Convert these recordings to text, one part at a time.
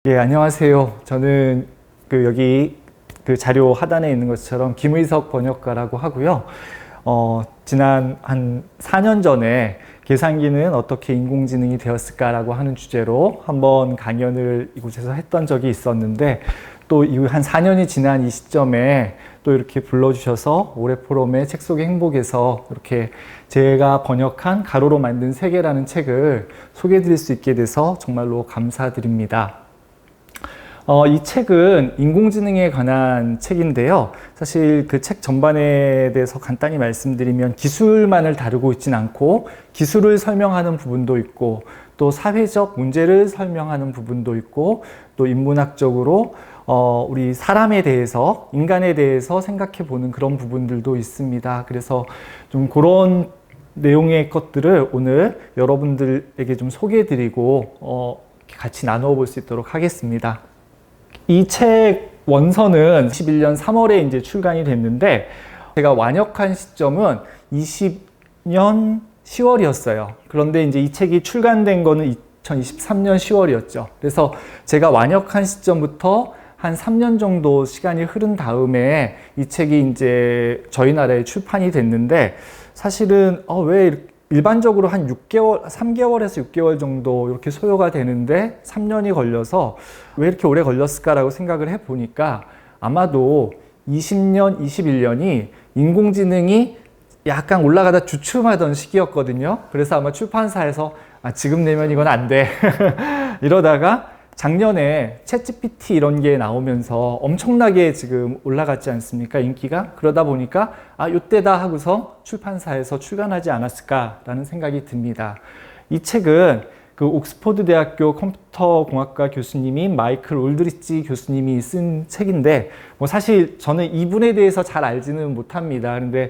예, 안녕하세요. 저는 여기 자료 하단에 있는 것처럼 김의석 번역가라고 하고요. 지난 한 4년 전에 계산기는 어떻게 인공지능이 되었을까라고 하는 주제로 한번 강연을 이곳에서 했던 적이 있었는데, 또 이후 한 4년이 지난 이 시점에 또 이렇게 불러주셔서 올해 포럼의 책 속의 행복에서 이렇게 제가 번역한 가로로 만든 세계라는 책을 소개해 드릴 수 있게 돼서 정말로 감사드립니다. 이 책은 인공지능에 관한 책인데요. 사실 그 책 전반에 대해서 간단히 말씀드리면 기술만을 다루고 있진 않고 기술을 설명하는 부분도 있고 또 사회적 문제를 설명하는 부분도 있고 또 인문학적으로 우리 사람에 대해서, 인간에 대해서 생각해 보는 그런 부분들도 있습니다. 그래서 좀 그런 내용의 것들을 오늘 여러분들에게 좀 소개해 드리고 같이 나누어 볼 수 있도록 하겠습니다. 이 책 원서는 21년 3월에 이제 출간이 됐는데, 제가 완역한 시점은 20년 10월이었어요. 그런데 이제 이 책이 출간된 거는 2023년 10월이었죠. 그래서 제가 완역한 시점부터 한 3년 정도 시간이 흐른 다음에 이 책이 이제 저희 나라에 출판이 됐는데, 사실은 왜 일반적으로 한 6개월, 3개월에서 6개월 정도 이렇게 소요가 되는데 3년이 걸려서 왜 이렇게 오래 걸렸을까라고 생각을 해보니까, 아마도 20년, 21년이 인공지능이 약간 올라가다 주춤하던 시기였거든요. 그래서 아마 출판사에서 지금 내면 이건 안 돼. 이러다가 작년에 챗GPT 이런 게 나오면서 엄청나게 지금 올라갔지 않습니까? 인기가. 그러다 보니까 이때다 하고서 출판사에서 출간하지 않았을까라는 생각이 듭니다. 이 책은 그 옥스퍼드 대학교 컴퓨터공학과 교수님인 마이클 올드리치 교수님이 쓴 책인데, 사실 저는 이분에 대해서 잘 알지는 못합니다. 그런데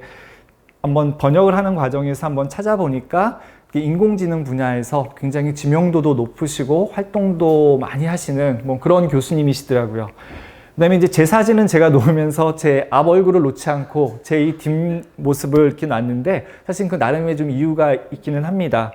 한번 번역을 하는 과정에서 한번 찾아보니까 인공지능 분야에서 굉장히 지명도도 높으시고 활동도 많이 하시는 그런 교수님이시더라고요. 그다음에 이제 제 사진은 제가 놓으면서 제 앞 얼굴을 놓지 않고 제 이 뒷모습을 이렇게 놨는데, 사실 그 나름의 좀 이유가 있기는 합니다.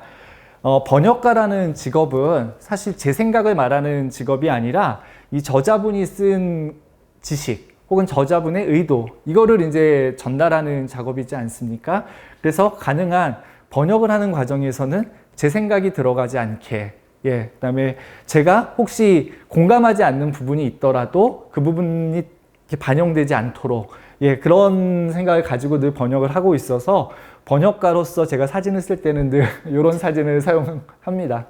번역가라는 직업은 사실 제 생각을 말하는 직업이 아니라 이 저자분이 쓴 지식 혹은 저자분의 의도, 이거를 이제 전달하는 작업이지 않습니까? 그래서 가능한 번역을 하는 과정에서는 제 생각이 들어가지 않게, 그다음에 제가 혹시 공감하지 않는 부분이 있더라도 그 부분이 반영되지 않도록, 그런 생각을 가지고 늘 번역을 하고 있어서, 번역가로서 제가 사진을 쓸 때는 늘 이런 사진을 사용합니다.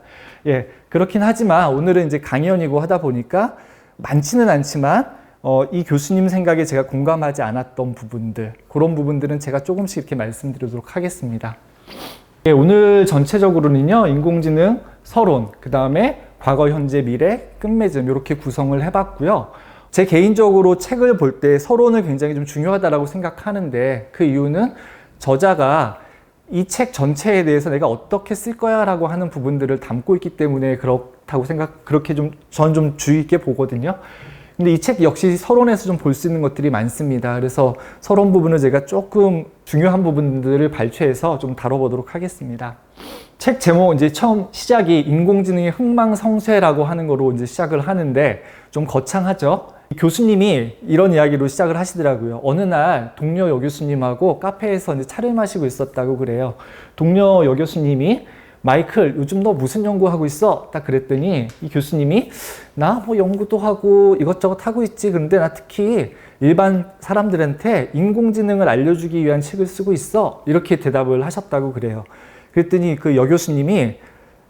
그렇긴 하지만 오늘은 이제 강연이고 하다 보니까 많지는 않지만 이 교수님 생각에 제가 공감하지 않았던 부분들, 그런 부분들은 제가 조금씩 이렇게 말씀드리도록 하겠습니다. 오늘 전체적으로는요, 인공지능, 서론, 그 다음에 과거, 현재, 미래, 끝맺음, 이렇게 구성을 해봤고요. 제 개인적으로 책을 볼 때 서론을 굉장히 좀 중요하다고 생각하는데, 그 이유는 저자가 이 책 전체에 대해서 내가 어떻게 쓸 거야 라고 하는 부분들을 담고 있기 때문에 그렇다고 그렇게 저는 좀 주의 있게 보거든요. 근데 이 책 역시 서론에서 좀 볼 수 있는 것들이 많습니다. 그래서 서론 부분을 제가 조금 중요한 부분들을 발췌해서 좀 다뤄보도록 하겠습니다. 책 제목, 이제 처음 시작이 인공지능의 흥망성쇠라고 하는 거로 이제 시작을 하는데 좀 거창하죠? 교수님이 이런 이야기로 시작을 하시더라고요. 어느 날 동료 여교수님하고 카페에서 이제 차를 마시고 있었다고 그래요. 동료 여교수님이 마이클, 요즘 너 무슨 연구하고 있어? 딱 그랬더니 이 교수님이 나 연구도 하고 이것저것 하고 있지. 그런데 나 특히 일반 사람들한테 인공지능을 알려주기 위한 책을 쓰고 있어. 이렇게 대답을 하셨다고 그래요. 그랬더니 그 여교수님이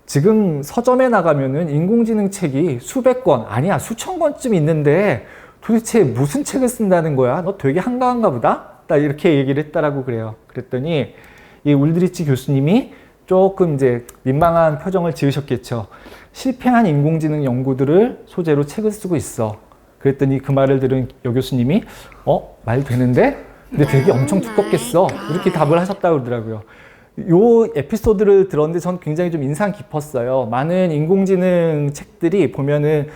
지금 서점에 나가면은 인공지능 책이 수백 권, 아니야 수천 권쯤 있는데 도대체 무슨 책을 쓴다는 거야? 너 되게 한가한가 보다? 딱 이렇게 얘기를 했다라고 그래요. 그랬더니 이 울드리치 교수님이 조금 이제 민망한 표정을 지으셨겠죠. 실패한 인공지능 연구들을 소재로 책을 쓰고 있어. 그랬더니 그 말을 들은 여교수님이 말 되는데? 근데 되게 엄청 두껍겠어. 이렇게 답을 하셨다고 그러더라고요. 요 에피소드를 들었는데 전 굉장히 좀 인상 깊었어요. 많은 인공지능 책들이 보면은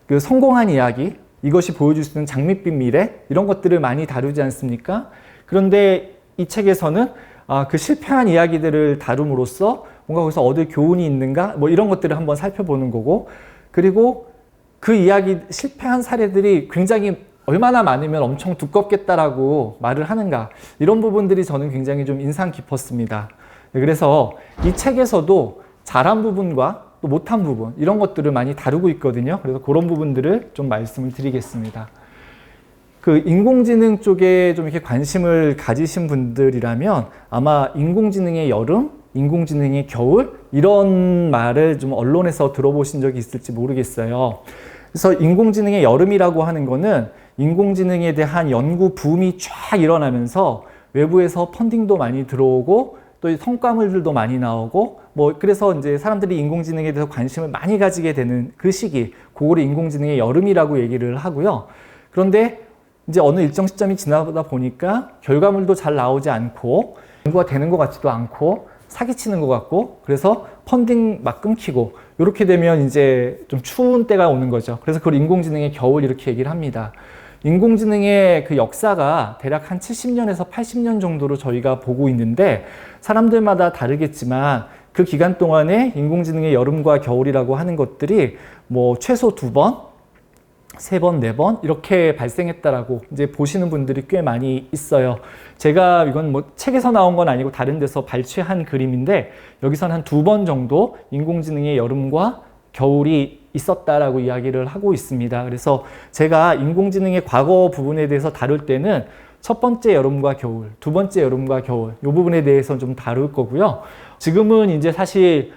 그 성공한 이야기, 이것이 보여줄 수 있는 장밋빛 미래, 이런 것들을 많이 다루지 않습니까? 그런데 이 책에서는 그 실패한 이야기들을 다룸으로써 뭔가 거기서 얻을 교훈이 있는가? 이런 것들을 한번 살펴보는 거고, 그리고 그 이야기 실패한 사례들이 굉장히 얼마나 많으면 엄청 두껍겠다라고 말을 하는가, 이런 부분들이 저는 굉장히 좀 인상 깊었습니다. 그래서 이 책에서도 잘한 부분과 또 못한 부분, 이런 것들을 많이 다루고 있거든요. 그래서 그런 부분들을 좀 말씀을 드리겠습니다. 그 인공지능 쪽에 좀 이렇게 관심을 가지신 분들이라면 아마 인공지능의 여름, 인공지능의 겨울, 이런 말을 좀 언론에서 들어보신 적이 있을지 모르겠어요. 그래서 인공지능의 여름이라고 하는 거는 인공지능에 대한 연구 붐이 쫙 일어나면서 외부에서 펀딩도 많이 들어오고 또 성과물들도 많이 나오고 그래서 이제 사람들이 인공지능에 대해서 관심을 많이 가지게 되는 그 시기, 그거를 인공지능의 여름이라고 얘기를 하고요. 그런데 이제 어느 일정 시점이 지나다 보니까 결과물도 잘 나오지 않고 연구가 되는 것 같지도 않고 사기치는 것 같고, 그래서 펀딩 막 끊기고, 이렇게 되면 이제 좀 추운 때가 오는 거죠. 그래서 그걸 인공지능의 겨울 이렇게 얘기를 합니다. 인공지능의 그 역사가 대략 한 70년에서 80년 정도로 저희가 보고 있는데, 사람들마다 다르겠지만 그 기간 동안에 인공지능의 여름과 겨울이라고 하는 것들이 최소 2번, 3번, 4번 이렇게 발생했다라고 이제 보시는 분들이 꽤 많이 있어요. 제가 이건 책에서 나온 건 아니고 다른 데서 발췌한 그림인데, 여기서는 한 2번 정도 인공지능의 여름과 겨울이 있었다라고 이야기를 하고 있습니다. 그래서 제가 인공지능의 과거 부분에 대해서 다룰 때는 첫 번째 여름과 겨울, 두 번째 여름과 겨울, 이 부분에 대해서 좀 다룰 거고요. 지금은 이제 사실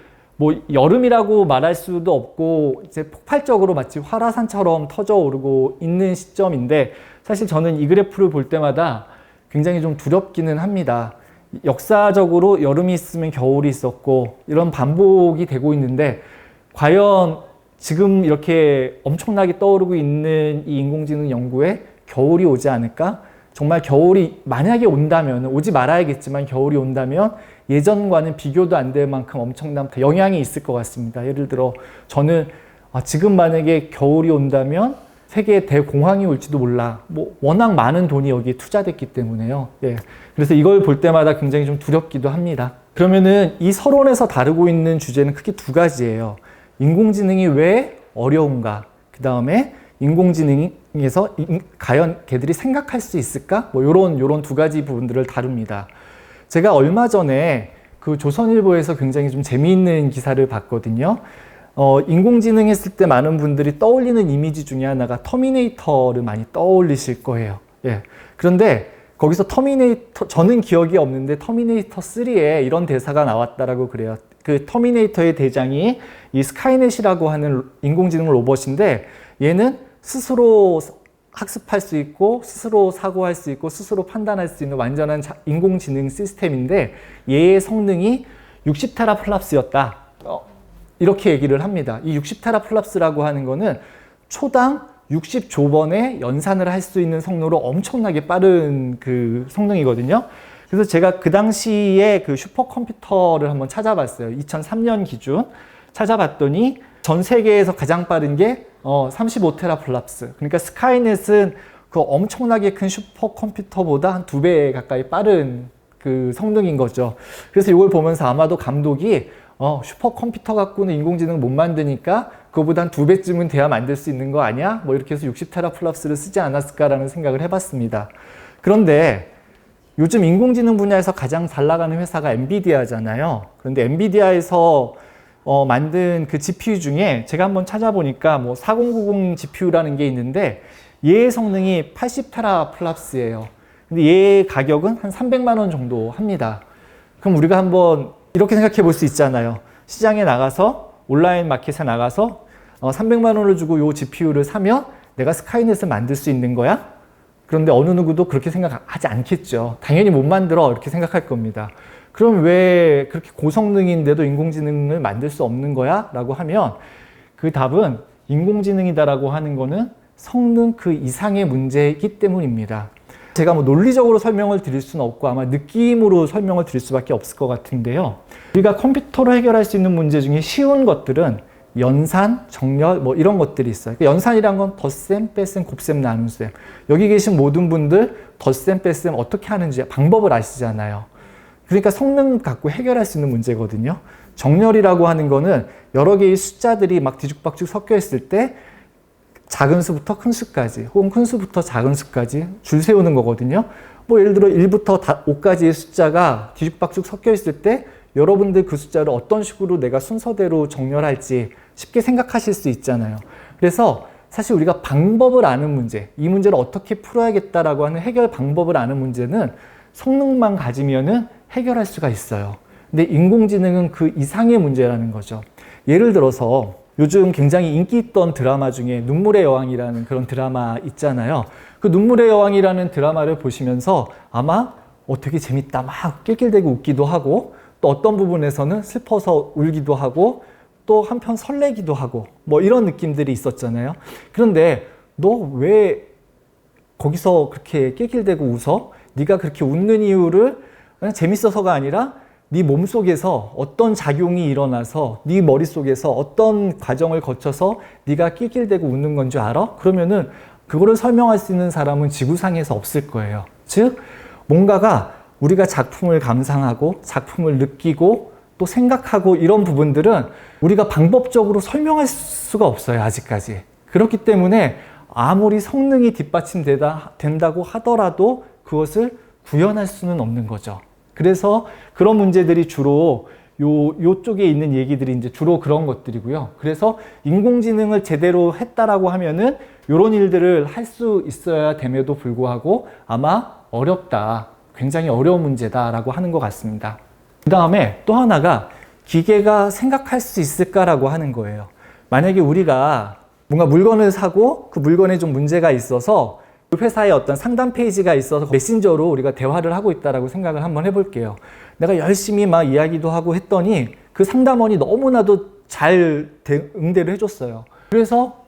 여름이라고 말할 수도 없고 이제 폭발적으로 마치 활화산처럼 터져 오르고 있는 시점인데, 사실 저는 이 그래프를 볼 때마다 굉장히 좀 두렵기는 합니다. 역사적으로 여름이 있으면 겨울이 있었고 이런 반복이 되고 있는데, 과연 지금 이렇게 엄청나게 떠오르고 있는 이 인공지능 연구에 겨울이 오지 않을까? 정말 겨울이 만약에 온다면, 오지 말아야겠지만 겨울이 온다면 예전과는 비교도 안 될 만큼 엄청난 영향이 있을 것 같습니다. 예를 들어 저는 지금 만약에 겨울이 온다면 세계에 대공황이 올지도 몰라. 워낙 많은 돈이 여기에 투자됐기 때문에요. 예. 그래서 이걸 볼 때마다 굉장히 좀 두렵기도 합니다. 그러면은 이 서론에서 다루고 있는 주제는 크게 2가지예요. 인공지능이 왜 어려운가? 그 다음에 인공지능에서 과연 걔들이 생각할 수 있을까? 요런 2가지 부분들을 다룹니다. 제가 얼마 전에 그 조선일보에서 굉장히 좀 재미있는 기사를 봤거든요. 인공지능 했을 때 많은 분들이 떠올리는 이미지 중에 하나가 터미네이터를 많이 떠올리실 거예요. 예. 그런데 거기서 저는 기억이 없는데 터미네이터 3에 이런 대사가 나왔다라고 그래요. 그 터미네이터의 대장이 이 스카이넷이라고 하는 인공지능 로봇인데, 얘는 스스로 학습할 수 있고 스스로 사고할 수 있고 스스로 판단할 수 있는 완전한 인공지능 시스템인데, 얘의 성능이 60테라플랍스였다. 이렇게 얘기를 합니다. 이 60테라플랍스라고 하는 거는 초당 60조번의 연산을 할 수 있는 성능으로 엄청나게 빠른 그 성능이거든요. 그래서 제가 그 당시에 그 슈퍼컴퓨터를 한번 찾아봤어요. 2003년 기준 찾아봤더니 전 세계에서 가장 빠른 게 35테라플랍스. 그러니까 스카이넷은 그 엄청나게 큰 슈퍼컴퓨터보다 한 2배 가까이 빠른 그 성능인 거죠. 그래서 이걸 보면서 아마도 감독이 슈퍼컴퓨터 갖고는 인공지능 못 만드니까 그거보다 한 2배쯤은 돼야 만들 수 있는 거 아니야? 이렇게 해서 60테라플랍스를 쓰지 않았을까라는 생각을 해봤습니다. 그런데 요즘 인공지능 분야에서 가장 잘 나가는 회사가 엔비디아잖아요. 그런데 엔비디아에서 만든 그 GPU 중에 제가 한번 찾아보니까 4090 GPU라는 게 있는데, 얘의 성능이 80테라플랍스예요. 근데 얘의 가격은 한 300만 원 정도 합니다. 그럼 우리가 한번 이렇게 생각해 볼 수 있잖아요. 시장에 나가서, 온라인 마켓에 나가서 300만 원을 주고 이 GPU를 사면 내가 스카이넷을 만들 수 있는 거야? 그런데 어느 누구도 그렇게 생각하지 않겠죠. 당연히 못 만들어, 이렇게 생각할 겁니다. 그럼 왜 그렇게 고성능인데도 인공지능을 만들 수 없는 거야? 라고 하면 그 답은 인공지능이다라고 하는 거는 성능 그 이상의 문제이기 때문입니다. 제가 논리적으로 설명을 드릴 수는 없고 아마 느낌으로 설명을 드릴 수밖에 없을 것 같은데요. 우리가 컴퓨터로 해결할 수 있는 문제 중에 쉬운 것들은 연산, 정렬 이런 것들이 있어요. 연산이란 건 덧셈, 뺄셈, 곱셈, 나눗셈. 여기 계신 모든 분들 덧셈, 뺄셈 어떻게 하는지 방법을 아시잖아요. 그러니까 성능 갖고 해결할 수 있는 문제거든요. 정렬이라고 하는 거는 여러 개의 숫자들이 막 뒤죽박죽 섞여 있을 때 작은 수부터 큰 수까지 혹은 큰 수부터 작은 수까지 줄 세우는 거거든요. 뭐 예를 들어 1부터 5까지의 숫자가 뒤죽박죽 섞여 있을 때 여러분들 그 숫자를 어떤 식으로 내가 순서대로 정렬할지 쉽게 생각하실 수 있잖아요. 그래서 사실 우리가 방법을 아는 문제, 이 문제를 어떻게 풀어야겠다라고 하는 해결 방법을 아는 문제는 성능만 가지면은 해결할 수가 있어요. 근데 인공지능은 그 이상의 문제라는 거죠. 예를 들어서 요즘 굉장히 인기 있던 드라마 중에 눈물의 여왕이라는 그런 드라마 있잖아요. 그 눈물의 여왕이라는 드라마를 보시면서 아마 되게 재밌다, 막 낄낄대고 웃기도 하고, 또 어떤 부분에서는 슬퍼서 울기도 하고, 또 한편 설레기도 하고, 뭐 이런 느낌들이 있었잖아요. 그런데 너 왜 거기서 그렇게 낄낄대고 웃어? 네가 그렇게 웃는 이유를 그냥 재밌어서가 아니라 네 몸속에서 어떤 작용이 일어나서 네 머릿속에서 어떤 과정을 거쳐서 네가 낄낄대고 웃는 건 줄 알아? 그러면은 그거를 설명할 수 있는 사람은 지구상에서 없을 거예요. 즉 뭔가가 우리가 작품을 감상하고 작품을 느끼고 또 생각하고 이런 부분들은 우리가 방법적으로 설명할 수가 없어요. 아직까지. 그렇기 때문에 아무리 성능이 뒷받침된다고 하더라도 그것을 구현할 수는 없는 거죠. 그래서 그런 문제들이 주로 요쪽에 있는 얘기들이 이제 주로 그런 것들이고요. 그래서 인공지능을 제대로 했다라고 하면은 이런 일들을 할 수 있어야 됨에도 불구하고 아마 어렵다. 굉장히 어려운 문제다라고 하는 것 같습니다. 그 다음에 또 하나가 기계가 생각할 수 있을까라고 하는 거예요. 만약에 우리가 뭔가 물건을 사고 그 물건에 좀 문제가 있어서 회사에 어떤 상담 페이지가 있어서 메신저로 우리가 대화를 하고 있다라고 생각을 한번 해볼게요. 내가 열심히 막 이야기도 하고 했더니 그 상담원이 너무나도 잘 응대를 해줬어요. 그래서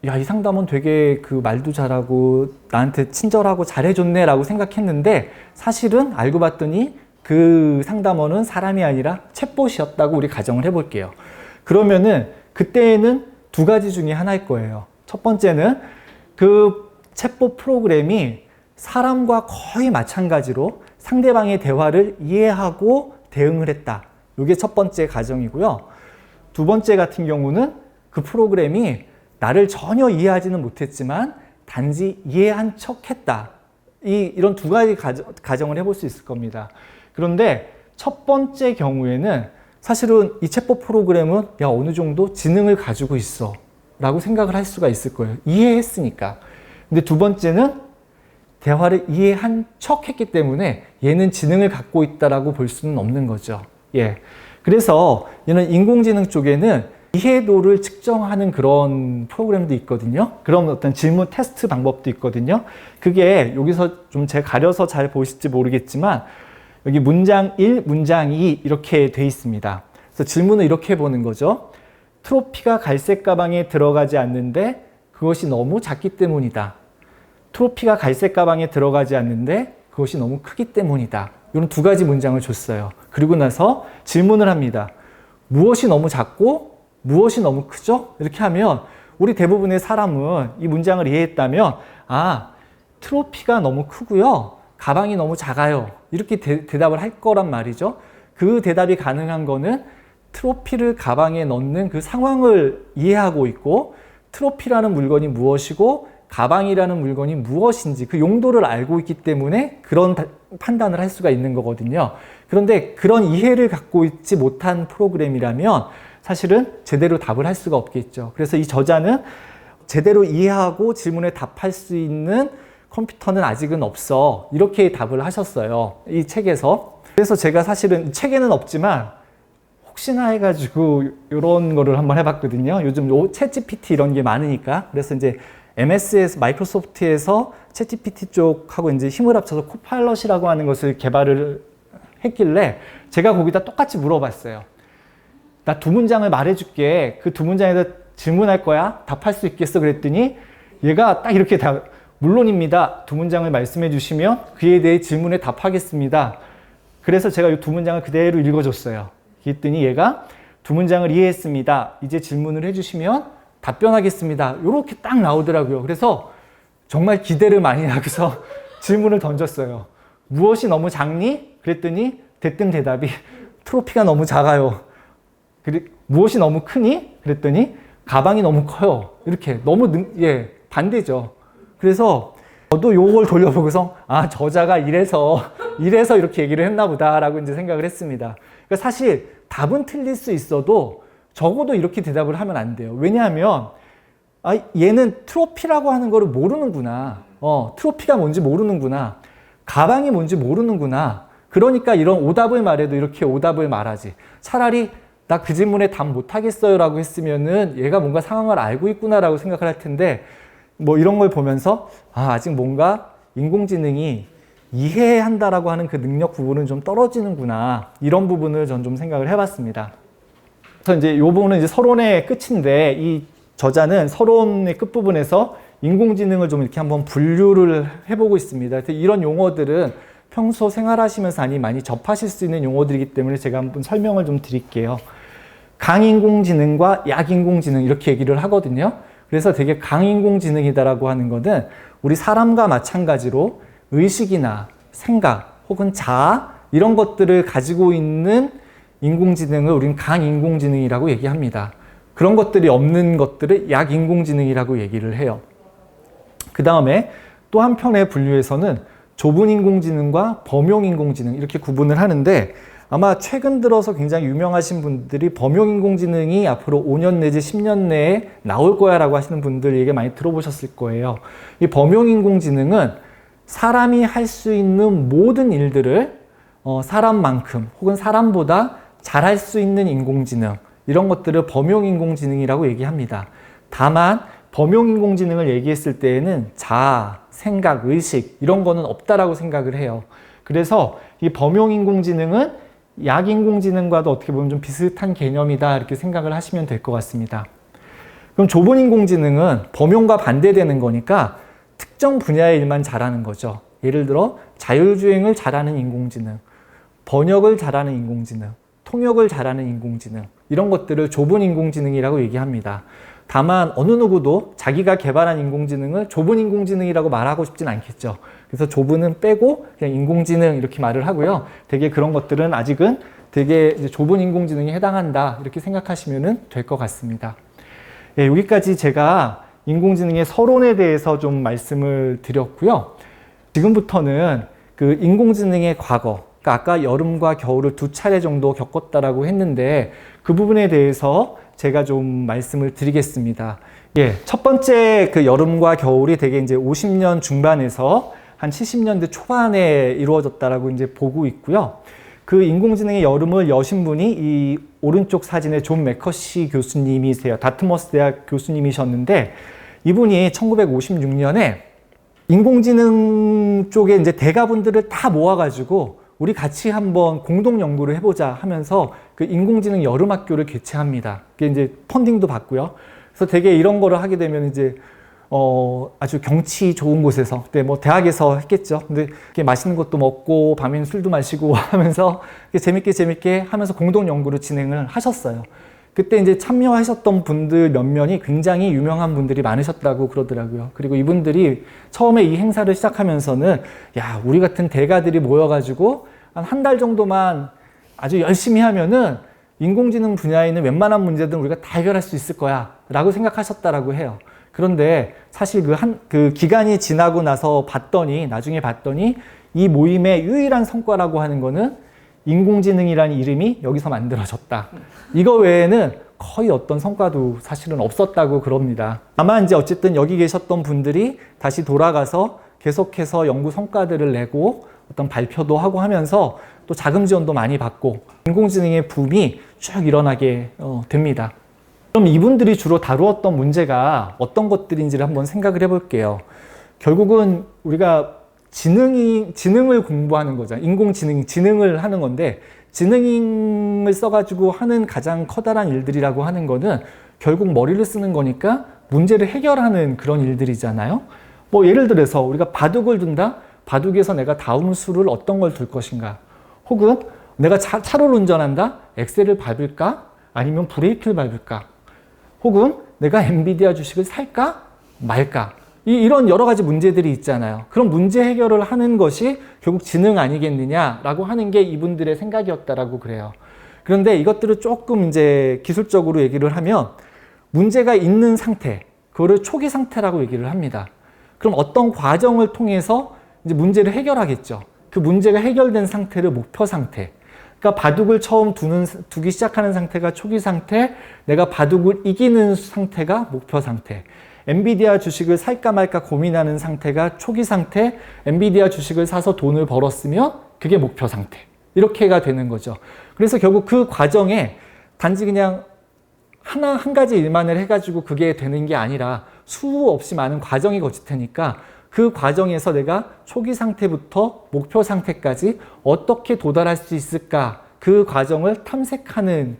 야, 이 상담원 되게 그 말도 잘하고 나한테 친절하고 잘해줬네 라고 생각했는데 사실은 알고 봤더니 그 상담원은 사람이 아니라 챗봇이었다고 우리 가정을 해볼게요. 그러면은 그때는 두 가지 중에 하나일 거예요. 첫 번째는 그 챗봇 프로그램이 사람과 거의 마찬가지로 상대방의 대화를 이해하고 대응을 했다. 이게 첫 번째 가정이고요. 두 번째 같은 경우는 그 프로그램이 나를 전혀 이해하지는 못했지만 단지 이해한 척 했다. 이런 두 가지 가정을 해볼 수 있을 겁니다. 그런데 첫 번째 경우에는 사실은 이 챗봇 프로그램은 야, 어느 정도 지능을 가지고 있어 라고 생각을 할 수가 있을 거예요. 이해했으니까. 근데 두 번째는 대화를 이해한 척 했기 때문에 얘는 지능을 갖고 있다라고 볼 수는 없는 거죠. 예. 그래서 얘는 인공지능 쪽에는 이해도를 측정하는 그런 프로그램도 있거든요. 그런 어떤 질문 테스트 방법도 있거든요. 그게 여기서 좀 제가 가려서 잘 보실지 모르겠지만 여기 문장 1, 문장 2 이렇게 돼 있습니다. 그래서 질문을 이렇게 보는 거죠. 트로피가 갈색 가방에 들어가지 않는데 그것이 너무 작기 때문이다. 트로피가 갈색 가방에 들어가지 않는데 그것이 너무 크기 때문이다. 이런 두 가지 문장을 줬어요. 그리고 나서 질문을 합니다. 무엇이 너무 작고 무엇이 너무 크죠? 이렇게 하면 우리 대부분의 사람은 이 문장을 이해했다면 트로피가 너무 크고요. 가방이 너무 작아요. 이렇게 대답을 할 거란 말이죠. 그 대답이 가능한 거는 트로피를 가방에 넣는 그 상황을 이해하고 있고 트로피라는 물건이 무엇이고 가방이라는 물건이 무엇인지 그 용도를 알고 있기 때문에 그런 판단을 할 수가 있는 거거든요. 그런데 그런 이해를 갖고 있지 못한 프로그램이라면 사실은 제대로 답을 할 수가 없겠죠. 그래서 이 저자는 제대로 이해하고 질문에 답할 수 있는 컴퓨터는 아직은 없어. 이렇게 답을 하셨어요. 이 책에서. 그래서 제가 사실은 책에는 없지만 혹시나 해가지고 이런 거를 한번 해봤거든요. 요즘 챗GPT 이런 게 많으니까. 그래서 이제 MS에서 마이크로소프트에서 챗GPT 쪽하고 이제 힘을 합쳐서 코파일럿이라고 하는 것을 개발을 했길래 제가 거기다 똑같이 물어봤어요. 나 두 문장을 말해줄게. 그 두 문장에다 질문할 거야. 답할 수 있겠어? 그랬더니 얘가 딱 이렇게 물론입니다. 두 문장을 말씀해 주시면 그에 대해 질문에 답하겠습니다. 그래서 제가 이 두 문장을 그대로 읽어줬어요. 그랬더니 얘가 두 문장을 이해했습니다. 이제 질문을 해주시면 답변하겠습니다. 이렇게 딱 나오더라고요. 그래서 정말 기대를 많이 하고서 질문을 던졌어요. 무엇이 너무 작니? 그랬더니 대뜸 대답이 트로피가 너무 작아요. 무엇이 너무 크니? 그랬더니 가방이 너무 커요. 이렇게 너무 반대죠. 그래서 저도 요걸 돌려보고서 저자가 이래서 이렇게 얘기를 했나 보다라고 이제 생각을 했습니다. 그러니까 사실 답은 틀릴 수 있어도 적어도 이렇게 대답을 하면 안 돼요. 왜냐하면 얘는 트로피라고 하는 거를 모르는구나. 트로피가 뭔지 모르는구나. 가방이 뭔지 모르는구나. 그러니까 이런 오답을 말해도 이렇게 오답을 말하지. 차라리 나 그 질문에 답 못하겠어요 라고 했으면은 얘가 뭔가 상황을 알고 있구나 라고 생각을 할 텐데, 뭐 이런 걸 보면서 아직 뭔가 인공지능이 이해한다라고 하는 그 능력 부분은 좀 떨어지는구나, 이런 부분을 전 좀 생각을 해봤습니다. 그래서 이제 이 부분은 이제 서론의 끝인데, 이 저자는 서론의 끝부분에서 인공지능을 좀 이렇게 한번 분류를 해보고 있습니다. 그래서 이런 용어들은 평소 생활하시면서 많이 접하실 수 있는 용어들이기 때문에 제가 한번 설명을 좀 드릴게요. 강인공지능과 약인공지능 이렇게 얘기를 하거든요. 그래서 되게 강인공지능이다라고 하는 것은 우리 사람과 마찬가지로 의식이나 생각 혹은 자아 이런 것들을 가지고 있는 인공지능을 우리는 강인공지능이라고 얘기합니다. 그런 것들이 없는 것들을 약인공지능이라고 얘기를 해요. 그 다음에 또 한편의 분류에서는 좁은 인공지능과 범용 인공지능 이렇게 구분을 하는데, 아마 최근 들어서 굉장히 유명하신 분들이 범용 인공지능이 앞으로 5년 내지 10년 내에 나올 거야 라고 하시는 분들 얘기 많이 들어보셨을 거예요. 이 범용 인공지능은 사람이 할 수 있는 모든 일들을 사람만큼 혹은 사람보다 잘할 수 있는 인공지능, 이런 것들을 범용 인공지능이라고 얘기합니다. 다만 범용 인공지능을 얘기했을 때에는 자아, 생각, 의식 이런 거는 없다라고 생각을 해요. 그래서 이 범용 인공지능은 약 인공지능과도 어떻게 보면 좀 비슷한 개념이다 이렇게 생각을 하시면 될 것 같습니다. 그럼 좁은 인공지능은 범용과 반대되는 거니까 특정 분야의 일만 잘하는 거죠. 예를 들어 자율주행을 잘하는 인공지능, 번역을 잘하는 인공지능, 통역을 잘하는 인공지능, 이런 것들을 좁은 인공지능이라고 얘기합니다. 다만 어느 누구도 자기가 개발한 인공지능을 좁은 인공지능이라고 말하고 싶진 않겠죠. 그래서 좁은은 빼고 그냥 인공지능 이렇게 말을 하고요. 되게 그런 것들은 아직은 되게 이제 좁은 인공지능에 해당한다 이렇게 생각하시면 될 것 같습니다. 여기까지 제가 인공지능의 서론에 대해서 좀 말씀을 드렸고요. 지금부터는 그 인공지능의 과거, 그러니까 아까 여름과 겨울을 2차례 정도 겪었다라고 했는데 그 부분에 대해서 제가 좀 말씀을 드리겠습니다. 첫 번째 그 여름과 겨울이 되게 이제 50년 중반에서 한 70년대 초반에 이루어졌다라고 이제 보고 있고요. 그 인공지능의 여름을 여신 분이 이 오른쪽 사진의 존 매커시 교수님이세요. 다트머스 대학 교수님이셨는데, 이분이 1956년에 인공지능 쪽에 이제 대가분들을 다 모아가지고 우리 같이 한번 공동 연구를 해보자 하면서 그 인공지능 여름학교를 개최합니다. 그게 이제 펀딩도 받고요. 그래서 되게 이런 거를 하게 되면 이제 아주 경치 좋은 곳에서, 그때 뭐 대학에서 했겠죠. 근데 이렇게 맛있는 것도 먹고 밤에는 술도 마시고 하면서 재밌게 하면서 공동 연구를 진행을 하셨어요. 그때 이제 참여하셨던 분들 몇 면이 굉장히 유명한 분들이 많으셨다고 그러더라고요. 그리고 이분들이 처음에 이 행사를 시작하면서는 야, 우리 같은 대가들이 모여가지고 한 달 정도만 아주 열심히 하면은 인공지능 분야에 있는 웬만한 문제들은 우리가 다 해결할 수 있을 거야 라고 생각하셨다라고 해요. 그런데 사실 그 기간이 지나고 나서 나중에 봤더니 이 모임의 유일한 성과라고 하는 거는 인공지능이라는 이름이 여기서 만들어졌다. 이거 외에는 거의 어떤 성과도 사실은 없었다고 그럽니다. 다만 이제 어쨌든 여기 계셨던 분들이 다시 돌아가서 계속해서 연구 성과들을 내고 어떤 발표도 하고 하면서 또 자금 지원도 많이 받고 인공지능의 붐이 쭉 일어나게 됩니다. 그럼 이분들이 주로 다루었던 문제가 어떤 것들인지를 한번 생각을 해볼게요. 결국은 우리가 지능을 공부하는 거죠. 지능을 하는 건데, 지능을 써가지고 하는 가장 커다란 일들이라고 하는 거는 결국 머리를 쓰는 거니까 문제를 해결하는 그런 일들이잖아요. 뭐 예를 들어서 우리가 바둑을 둔다? 바둑에서 내가 다음 수를 어떤 걸 둘 것인가? 혹은 내가 차를 운전한다? 엑셀을 밟을까? 아니면 브레이크를 밟을까? 혹은 내가 엔비디아 주식을 살까? 말까? 이런 여러 가지 문제들이 있잖아요. 그런 문제 해결을 하는 것이 결국 지능 아니겠느냐라고 하는 게 이분들의 생각이었다라고 그래요. 그런데 이것들을 조금 이제 기술적으로 얘기를 하면 문제가 있는 상태, 그거를 초기 상태라고 얘기를 합니다. 그럼 어떤 과정을 통해서 이제 문제를 해결하겠죠. 그 문제가 해결된 상태를 목표 상태. 그러니까 바둑을 처음 두기 시작하는 상태가 초기 상태, 내가 바둑을 이기는 상태가 목표 상태. 엔비디아 주식을 살까 말까 고민하는 상태가 초기 상태, 엔비디아 주식을 사서 돈을 벌었으면 그게 목표 상태. 이렇게가 되는 거죠. 그래서 결국 그 과정에 단지 그냥 한 가지 일만을 해가지고 그게 되는 게 아니라 수 없이 많은 과정이 거칠 테니까 그 과정에서 내가 초기 상태부터 목표 상태까지 어떻게 도달할 수 있을까, 그 과정을 탐색하는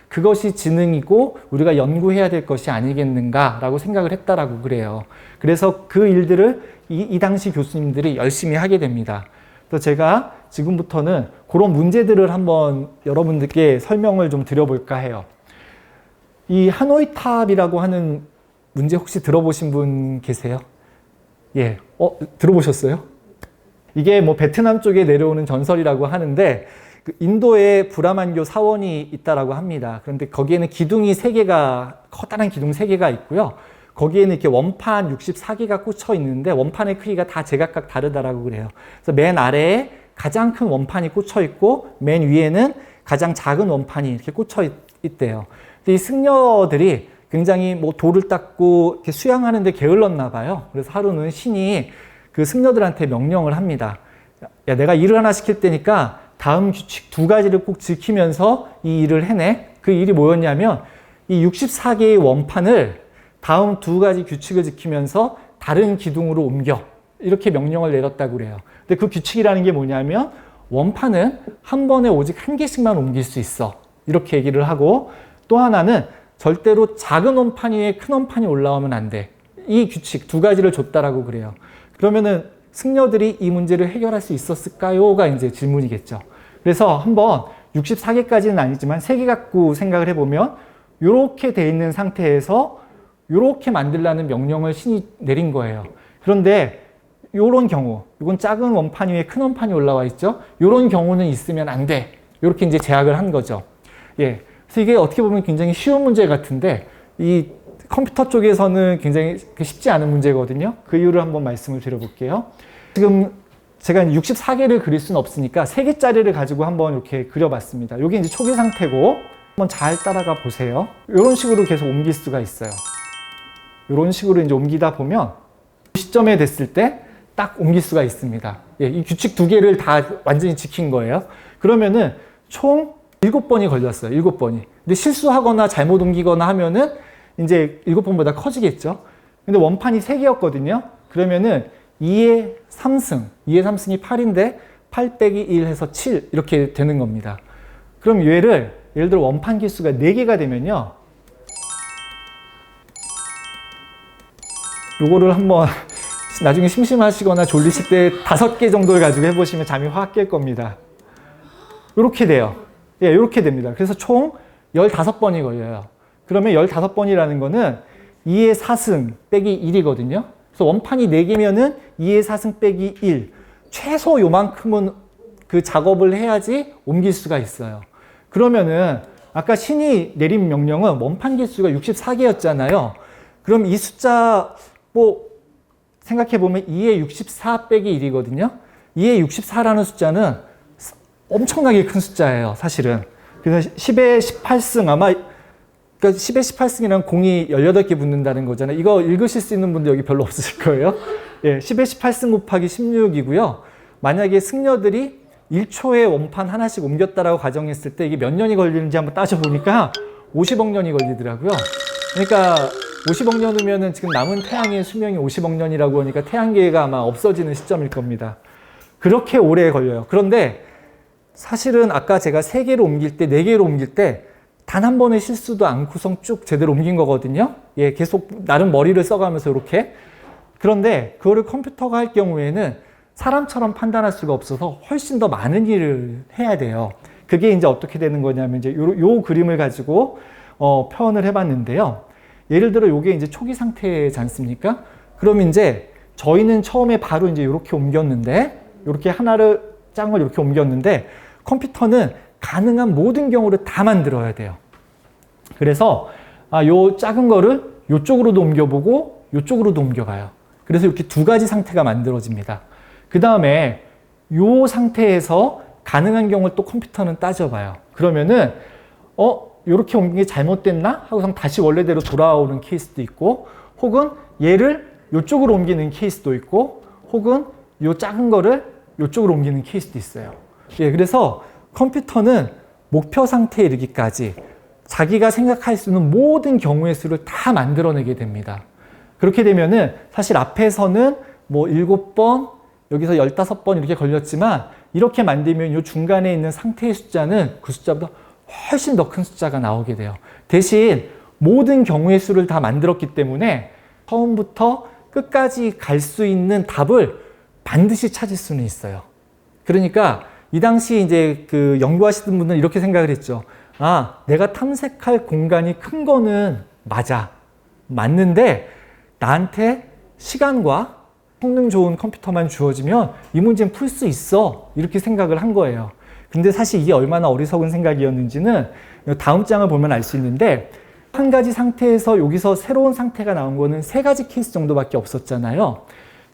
그것이 지능이고 우리가 연구해야 될 것이 아니겠는가라고 생각을 했다라고 그래요. 그래서 그 일들을 이 당시 교수님들이 열심히 하게 됩니다. 그래서 제가 지금부터는 그런 문제들을 한번 여러분들께 설명을 좀 드려볼까 해요. 이 하노이 탑이라고 하는 문제 혹시 들어보신 분 계세요? 예, 들어보셨어요? 이게 뭐 베트남 쪽에 내려오는 전설이라고 하는데 그 인도에 브라만교 사원이 있다라고 합니다. 그런데 거기에는 기둥이 3개가, 커다란 기둥 3개가 있고요. 거기에는 이렇게 원판 64개가 꽂혀 있는데 원판의 크기가 다 제각각 다르다라고 그래요. 그래서 맨 아래에 가장 큰 원판이 꽂혀 있고 맨 위에는 가장 작은 원판이 이렇게 꽂혀 있대요. 이 승려들이 굉장히 뭐 돌을 닦고 이렇게 수양하는데 게을렀나 봐요. 그래서 하루는 신이 그 승려들한테 명령을 합니다. 야, 내가 일을 하나 시킬 테니까 다음 규칙 2가지를 꼭 지키면서 이 일을 해내. 그 일이 뭐였냐면 이 64개의 원판을 다음 2가지 규칙을 지키면서 다른 기둥으로 옮겨. 이렇게 명령을 내렸다고 그래요. 근데 그 규칙이라는 게 뭐냐면 원판은 한 번에 오직 1개씩만 옮길 수 있어. 이렇게 얘기를 하고, 또 하나는 절대로 작은 원판 위에 큰 원판이 올라오면 안 돼. 이 규칙 2가지를 줬다라고 그래요. 그러면은 승려들이 이 문제를 해결할 수 있었을까요?가 이제 질문이겠죠. 그래서 한번 64개까지는 아니지만 3개 갖고 생각을 해보면 이렇게 돼 있는 상태에서 이렇게 만들라는 명령을 신이 내린 거예요. 그런데 이런 경우, 이건 작은 원판 위에 큰 원판이 올라와 있죠. 이런 경우는 있으면 안 돼. 이렇게 이제 제약을 한 거죠. 예. 그래서 이게 어떻게 보면 굉장히 쉬운 문제 같은데 이 컴퓨터 쪽에서는 굉장히 쉽지 않은 문제거든요. 그 이유를 한번 말씀을 드려볼게요. 지금 제가 64개를 그릴 수는 없으니까 3개짜리를 가지고 한번 이렇게 그려봤습니다. 이게 이제 초기 상태고 한번 잘 따라가 보세요. 이런 식으로 계속 옮길 수가 있어요. 이런 식으로 이제 옮기다 보면 시점에 됐을 때 딱 옮길 수가 있습니다. 예, 이 규칙 2개를 다 완전히 지킨 거예요. 그러면은 총 7번이 걸렸어요. 7번이. 근데 실수하거나 잘못 옮기거나 하면은 이제 7번보다 커지겠죠. 근데 원판이 3개였거든요. 그러면은 2의 3승, 2의 3승이 8인데 8 빼기 1 해서 7 이렇게 되는 겁니다. 그럼 예를 들어 원판 개수가 4개가 되면요. 요거를 한번 나중에 심심하시거나 졸리실 때 5개 정도를 가지고 해보시면 잠이 확 깰 겁니다. 이렇게 돼요. 예, 이렇게 됩니다. 그래서 총 15번이 걸려요. 그러면 15번이라는 거는 2의 4승 빼기 1이거든요. 그래서 원판이 4개면은 2의 4승 빼기 1. 최소 요만큼은 그 작업을 해야지 옮길 수가 있어요. 그러면은 아까 신이 내린 명령은 원판 개수가 64개였잖아요. 그럼 이 숫자 뭐 생각해보면 2의 64 빼기 1이거든요. 2의 64라는 숫자는 엄청나게 큰 숫자예요, 사실은. 그래서 10의 18승 아마, 그러니까 10의 18승이란 공이 18개 붙는다는 거잖아요. 이거 읽으실 수 있는 분들 여기 별로 없으실 거예요. 예, 10의 18승 곱하기 16이고요. 만약에 승려들이 1초에 원판 하나씩 옮겼다라고 가정했을 때 이게 몇 년이 걸리는지 한번 따져보니까 50억 년이 걸리더라고요. 그러니까 50억 년이면은 지금 남은 태양의 수명이 50억 년이라고 하니까 태양계가 아마 없어지는 시점일 겁니다. 그렇게 오래 걸려요. 그런데 사실은 아까 제가 3개로 옮길 때, 4개로 옮길 때 단 한 번의 실수도 않고선 쭉 제대로 옮긴 거거든요. 예, 계속 나름 머리를 써가면서 이렇게. 그런데 그거를 컴퓨터가 할 경우에는 사람처럼 판단할 수가 없어서 훨씬 더 많은 일을 해야 돼요. 그게 이제 어떻게 되는 거냐면 이제 요 그림을 가지고 표현을 해봤는데요. 예를 들어 요게 이제 초기 상태지 않습니까? 그럼 이제 저희는 처음에 바로 이제 이렇게 옮겼는데, 이렇게 짱을 이렇게 옮겼는데, 컴퓨터는 가능한 모든 경우를 다 만들어야 돼요. 그래서 요 작은 거를 요쪽으로도 옮겨보고 요쪽으로도 옮겨가요. 그래서 이렇게 두 가지 상태가 만들어집니다. 그 다음에 요 상태에서 가능한 경우를 또 컴퓨터는 따져봐요. 그러면은 요렇게 옮긴 게 잘못됐나? 하고서 다시 원래대로 돌아오는 케이스도 있고, 혹은 얘를 요쪽으로 옮기는 케이스도 있고, 혹은 요 작은 거를 요쪽으로 옮기는 케이스도 있어요. 예, 그래서 컴퓨터는 목표 상태에 이르기까지 자기가 생각할 수 있는 모든 경우의 수를 다 만들어내게 됩니다. 그렇게 되면은 사실 앞에서는 뭐 7번, 여기서 15번 이렇게 걸렸지만, 이렇게 만들면 이 중간에 있는 상태의 숫자는 그 숫자보다 훨씬 더 큰 숫자가 나오게 돼요. 대신 모든 경우의 수를 다 만들었기 때문에 처음부터 끝까지 갈 수 있는 답을 반드시 찾을 수는 있어요. 그러니까 이 당시 이제 그 연구하시던 분들은 이렇게 생각을 했죠. 내가 탐색할 공간이 큰 거는 맞아. 맞는데 나한테 시간과 성능 좋은 컴퓨터만 주어지면 이 문제는 풀 수 있어. 이렇게 생각을 한 거예요. 근데 사실 이게 얼마나 어리석은 생각이었는지는 다음 장을 보면 알 수 있는데, 한 가지 상태에서 여기서 새로운 상태가 나온 거는 3가지 케이스 정도밖에 없었잖아요.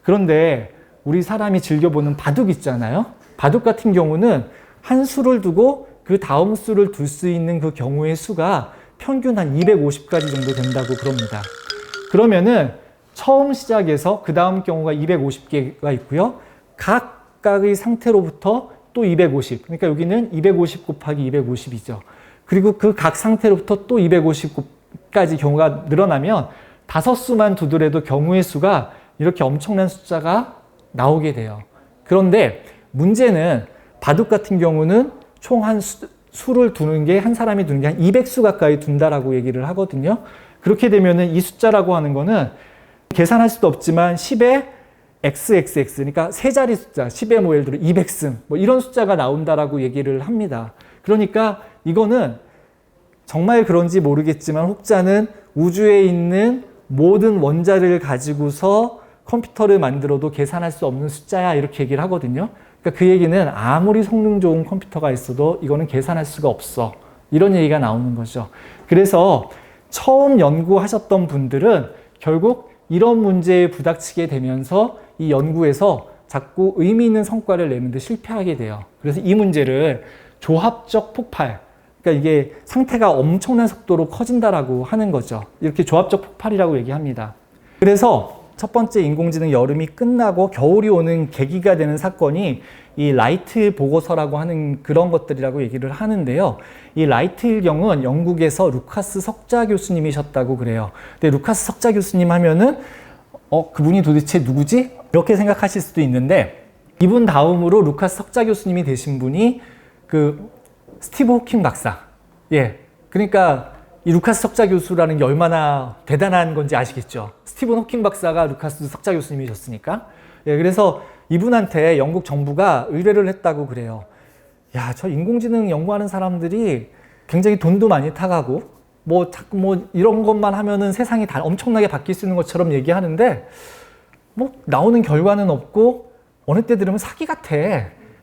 그런데 우리 사람이 즐겨보는 바둑 있잖아요. 바둑 같은 경우는 한 수를 두고 그 다음 수를 둘 수 있는 그 경우의 수가 평균 한 250가지 정도 된다고 그럽니다. 그러면은 처음 시작에서 그 다음 경우가 250개가 있고요. 각각의 상태로부터 또 250. 그러니까 여기는 250 곱하기 250이죠. 그리고 그 각 상태로부터 또 250까지 경우가 늘어나면 5수만 두더라도 경우의 수가 이렇게 엄청난 숫자가 나오게 돼요. 그런데 문제는 바둑 같은 경우는 총 한 수를 두는 게, 한 사람이 두는 게 한 200수 가까이 둔다라고 얘기를 하거든요. 그렇게 되면은 이 숫자라고 하는 거는 계산할 수도 없지만 10에 XXX, 그러니까 세 자리 숫자, 10에 뭐 예를 들어 200승, 뭐 이런 숫자가 나온다라고 얘기를 합니다. 그러니까 이거는 정말 그런지 모르겠지만 혹자는 우주에 있는 모든 원자를 가지고서 컴퓨터를 만들어도 계산할 수 없는 숫자야, 이렇게 얘기를 하거든요. 그러니까 그 얘기는 아무리 성능 좋은 컴퓨터가 있어도 이거는 계산할 수가 없어. 이런 얘기가 나오는 거죠. 그래서 처음 연구하셨던 분들은 결국 이런 문제에 부닥치게 되면서 이 연구에서 자꾸 의미 있는 성과를 내는데 실패하게 돼요. 그래서 이 문제를 조합적 폭발, 그러니까 이게 상태가 엄청난 속도로 커진다라고 하는 거죠. 이렇게 조합적 폭발이라고 얘기합니다. 그래서 첫 번째 인공지능 여름이 끝나고 겨울이 오는 계기가 되는 사건이 이 라이트 보고서라고 하는 그런 것들이라고 얘기를 하는데요. 이 라이트 일경은 영국에서 루카스 석자 교수님이셨다고 그래요. 근데 루카스 석자 교수님 하면은 그분이 도대체 누구지? 이렇게 생각하실 수도 있는데, 이분 다음으로 루카스 석자 교수님이 되신 분이 그 스티브 호킹 박사. 예. 그러니까 이 루카스 석자 교수라는 게 얼마나 대단한 건지 아시겠죠? 스티븐 호킹 박사가 루카스 석자 교수님이셨으니까. 예, 그래서 이분한테 영국 정부가 의뢰를 했다고 그래요. 야, 저 인공지능 연구하는 사람들이 굉장히 돈도 많이 타가고, 자꾸 이런 것만 하면은 세상이 다 엄청나게 바뀔 수 있는 것처럼 얘기하는데, 나오는 결과는 없고, 어느 때 들으면 사기 같아.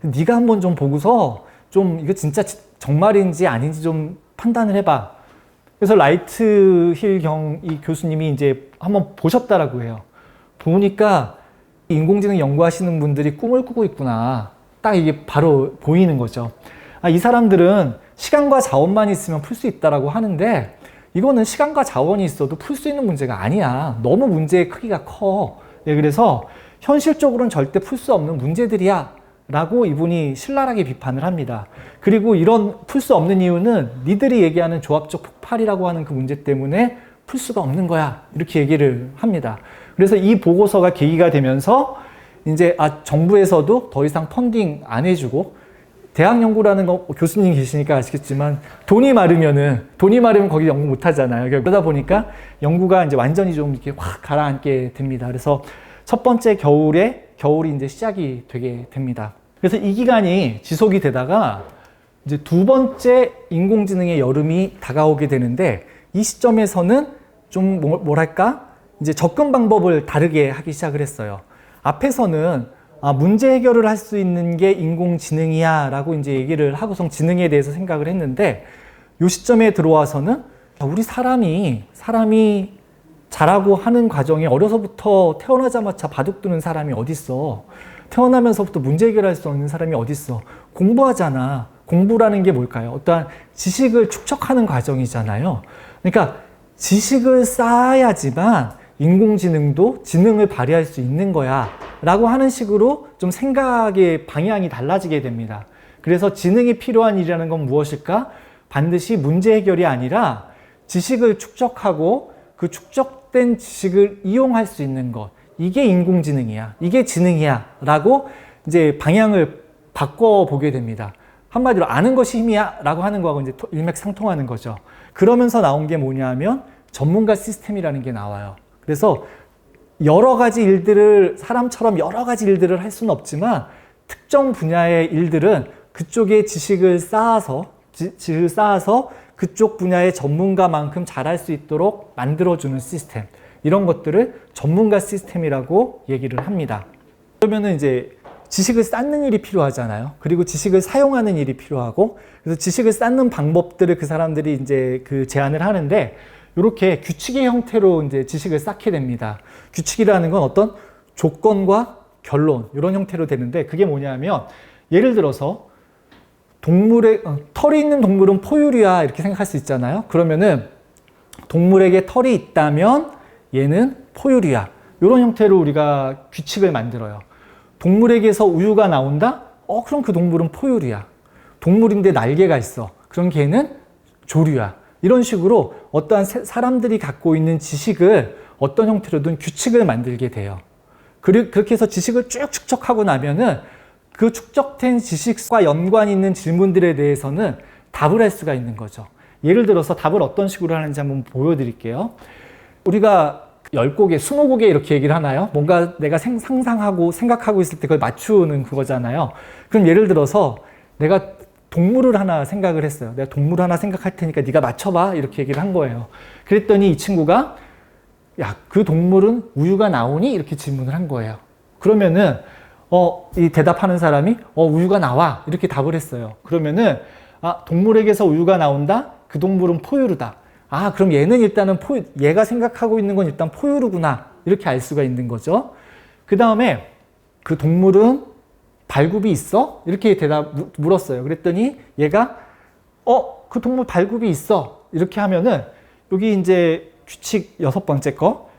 네가 한번 좀 보고서 좀 이거 진짜 정말인지 아닌지 좀 판단을 해봐. 그래서 라이트 힐 이 교수님이 이제 한번 보셨다라고 해요. 보니까 인공지능 연구하시는 분들이 꿈을 꾸고 있구나. 딱 이게 바로 보이는 거죠. 이 사람들은 시간과 자원만 있으면 풀 수 있다라고 하는데, 이거는 시간과 자원이 있어도 풀 수 있는 문제가 아니야. 너무 문제의 크기가 커. 예, 그래서 현실적으로는 절대 풀 수 없는 문제들이야 라고 이분이 신랄하게 비판을 합니다. 그리고 이런 풀 수 없는 이유는 니들이 얘기하는 조합적 폭발이라고 하는 그 문제 때문에 풀 수가 없는 거야, 이렇게 얘기를 합니다. 그래서 이 보고서가 계기가 되면서 이제 정부에서도 더 이상 펀딩 안 해주고, 대학 연구라는 거 교수님 계시니까 아시겠지만 돈이 많으면 거기 연구 못 하잖아요. 그러다 보니까 연구가 이제 완전히 좀 이렇게 확 가라앉게 됩니다. 그래서 첫 번째 겨울이 이제 시작이 되게 됩니다. 그래서 이 기간이 지속이 되다가 이제 두 번째 인공지능의 여름이 다가오게 되는데, 이 시점에서는 좀 뭐랄까 이제 접근 방법을 다르게 하기 시작을 했어요. 앞에서는 문제 해결을 할 수 있는 게 인공지능이야 라고 이제 얘기를 하고선 지능에 대해서 생각을 했는데, 이 시점에 들어와서는 우리 사람이 자라고 하는 과정에 어려서부터 태어나자마자 바둑 두는 사람이 어딨어. 태어나면서부터 문제 해결할 수 없는 사람이 어딨어. 공부하잖아. 공부라는 게 뭘까요? 어떠한 지식을 축적하는 과정이잖아요. 그러니까 지식을 쌓아야지만 인공지능도 지능을 발휘할 수 있는 거야 라고 하는 식으로 좀 생각의 방향이 달라지게 됩니다. 그래서 지능이 필요한 일이라는 건 무엇일까? 반드시 문제 해결이 아니라 지식을 축적하고 그 축적된 지식을 이용할 수 있는 것, 이게 인공지능이야, 이게 지능이야 라고 이제 방향을 바꿔보게 됩니다. 한마디로 아는 것이 힘이야 라고 하는 거하고 이제 일맥상통하는 거죠. 그러면서 나온 게 뭐냐면 전문가 시스템이라는 게 나와요. 그래서 여러 가지 일들을, 사람처럼 여러 가지 일들을 할 수는 없지만 특정 분야의 일들은 그쪽에 지식을 쌓아서 그쪽 분야의 전문가만큼 잘할 수 있도록 만들어주는 시스템, 이런 것들을 전문가 시스템이라고 얘기를 합니다. 그러면은 이제 지식을 쌓는 일이 필요하잖아요. 그리고 지식을 사용하는 일이 필요하고, 그래서 지식을 쌓는 방법들을 그 사람들이 이제 그 제안을 하는데, 이렇게 규칙의 형태로 이제 지식을 쌓게 됩니다. 규칙이라는 건 어떤 조건과 결론, 이런 형태로 되는데, 그게 뭐냐면, 예를 들어서 털이 있는 동물은 포유류야 이렇게 생각할 수 있잖아요. 그러면은 동물에게 털이 있다면 얘는 포유류야, 이런 형태로 우리가 규칙을 만들어요. 동물에게서 우유가 나온다? 그럼 그 동물은 포유류야. 동물인데 날개가 있어. 그럼 걔는 조류야. 이런 식으로 어떠한 사람들이 갖고 있는 지식을 어떤 형태로든 규칙을 만들게 돼요. 그렇게 해서 지식을 쭉 축적하고 나면은 그 축적된 지식과 연관 있는 질문들에 대해서는 답을 할 수가 있는 거죠. 예를 들어서 답을 어떤 식으로 하는지 한번 보여드릴게요. 우리가 10곡에, 20곡에 이렇게 얘기를 하나요? 뭔가 내가 상상하고 생각하고 있을 때 그걸 맞추는 그거잖아요. 그럼 예를 들어서 내가 동물을 하나 생각을 했어요. 내가 동물 하나 생각할 테니까 네가 맞춰봐 이렇게 얘기를 한 거예요. 그랬더니 이 친구가 야, 그 동물은 우유가 나오니? 이렇게 질문을 한 거예요. 그러면은 이 대답하는 사람이 우유가 나와 이렇게 답을 했어요. 그러면은 동물에게서 우유가 나온다? 그 동물은 포유류다. 그럼 얘는 일단은 얘가 생각하고 있는 건 일단 포유류구나 이렇게 알 수가 있는 거죠. 그 다음에 그 동물은 발굽이 있어? 이렇게 물었어요. 그랬더니 얘가 그 동물 발굽이 있어 이렇게 하면은 여기 이제 규칙 6번째 거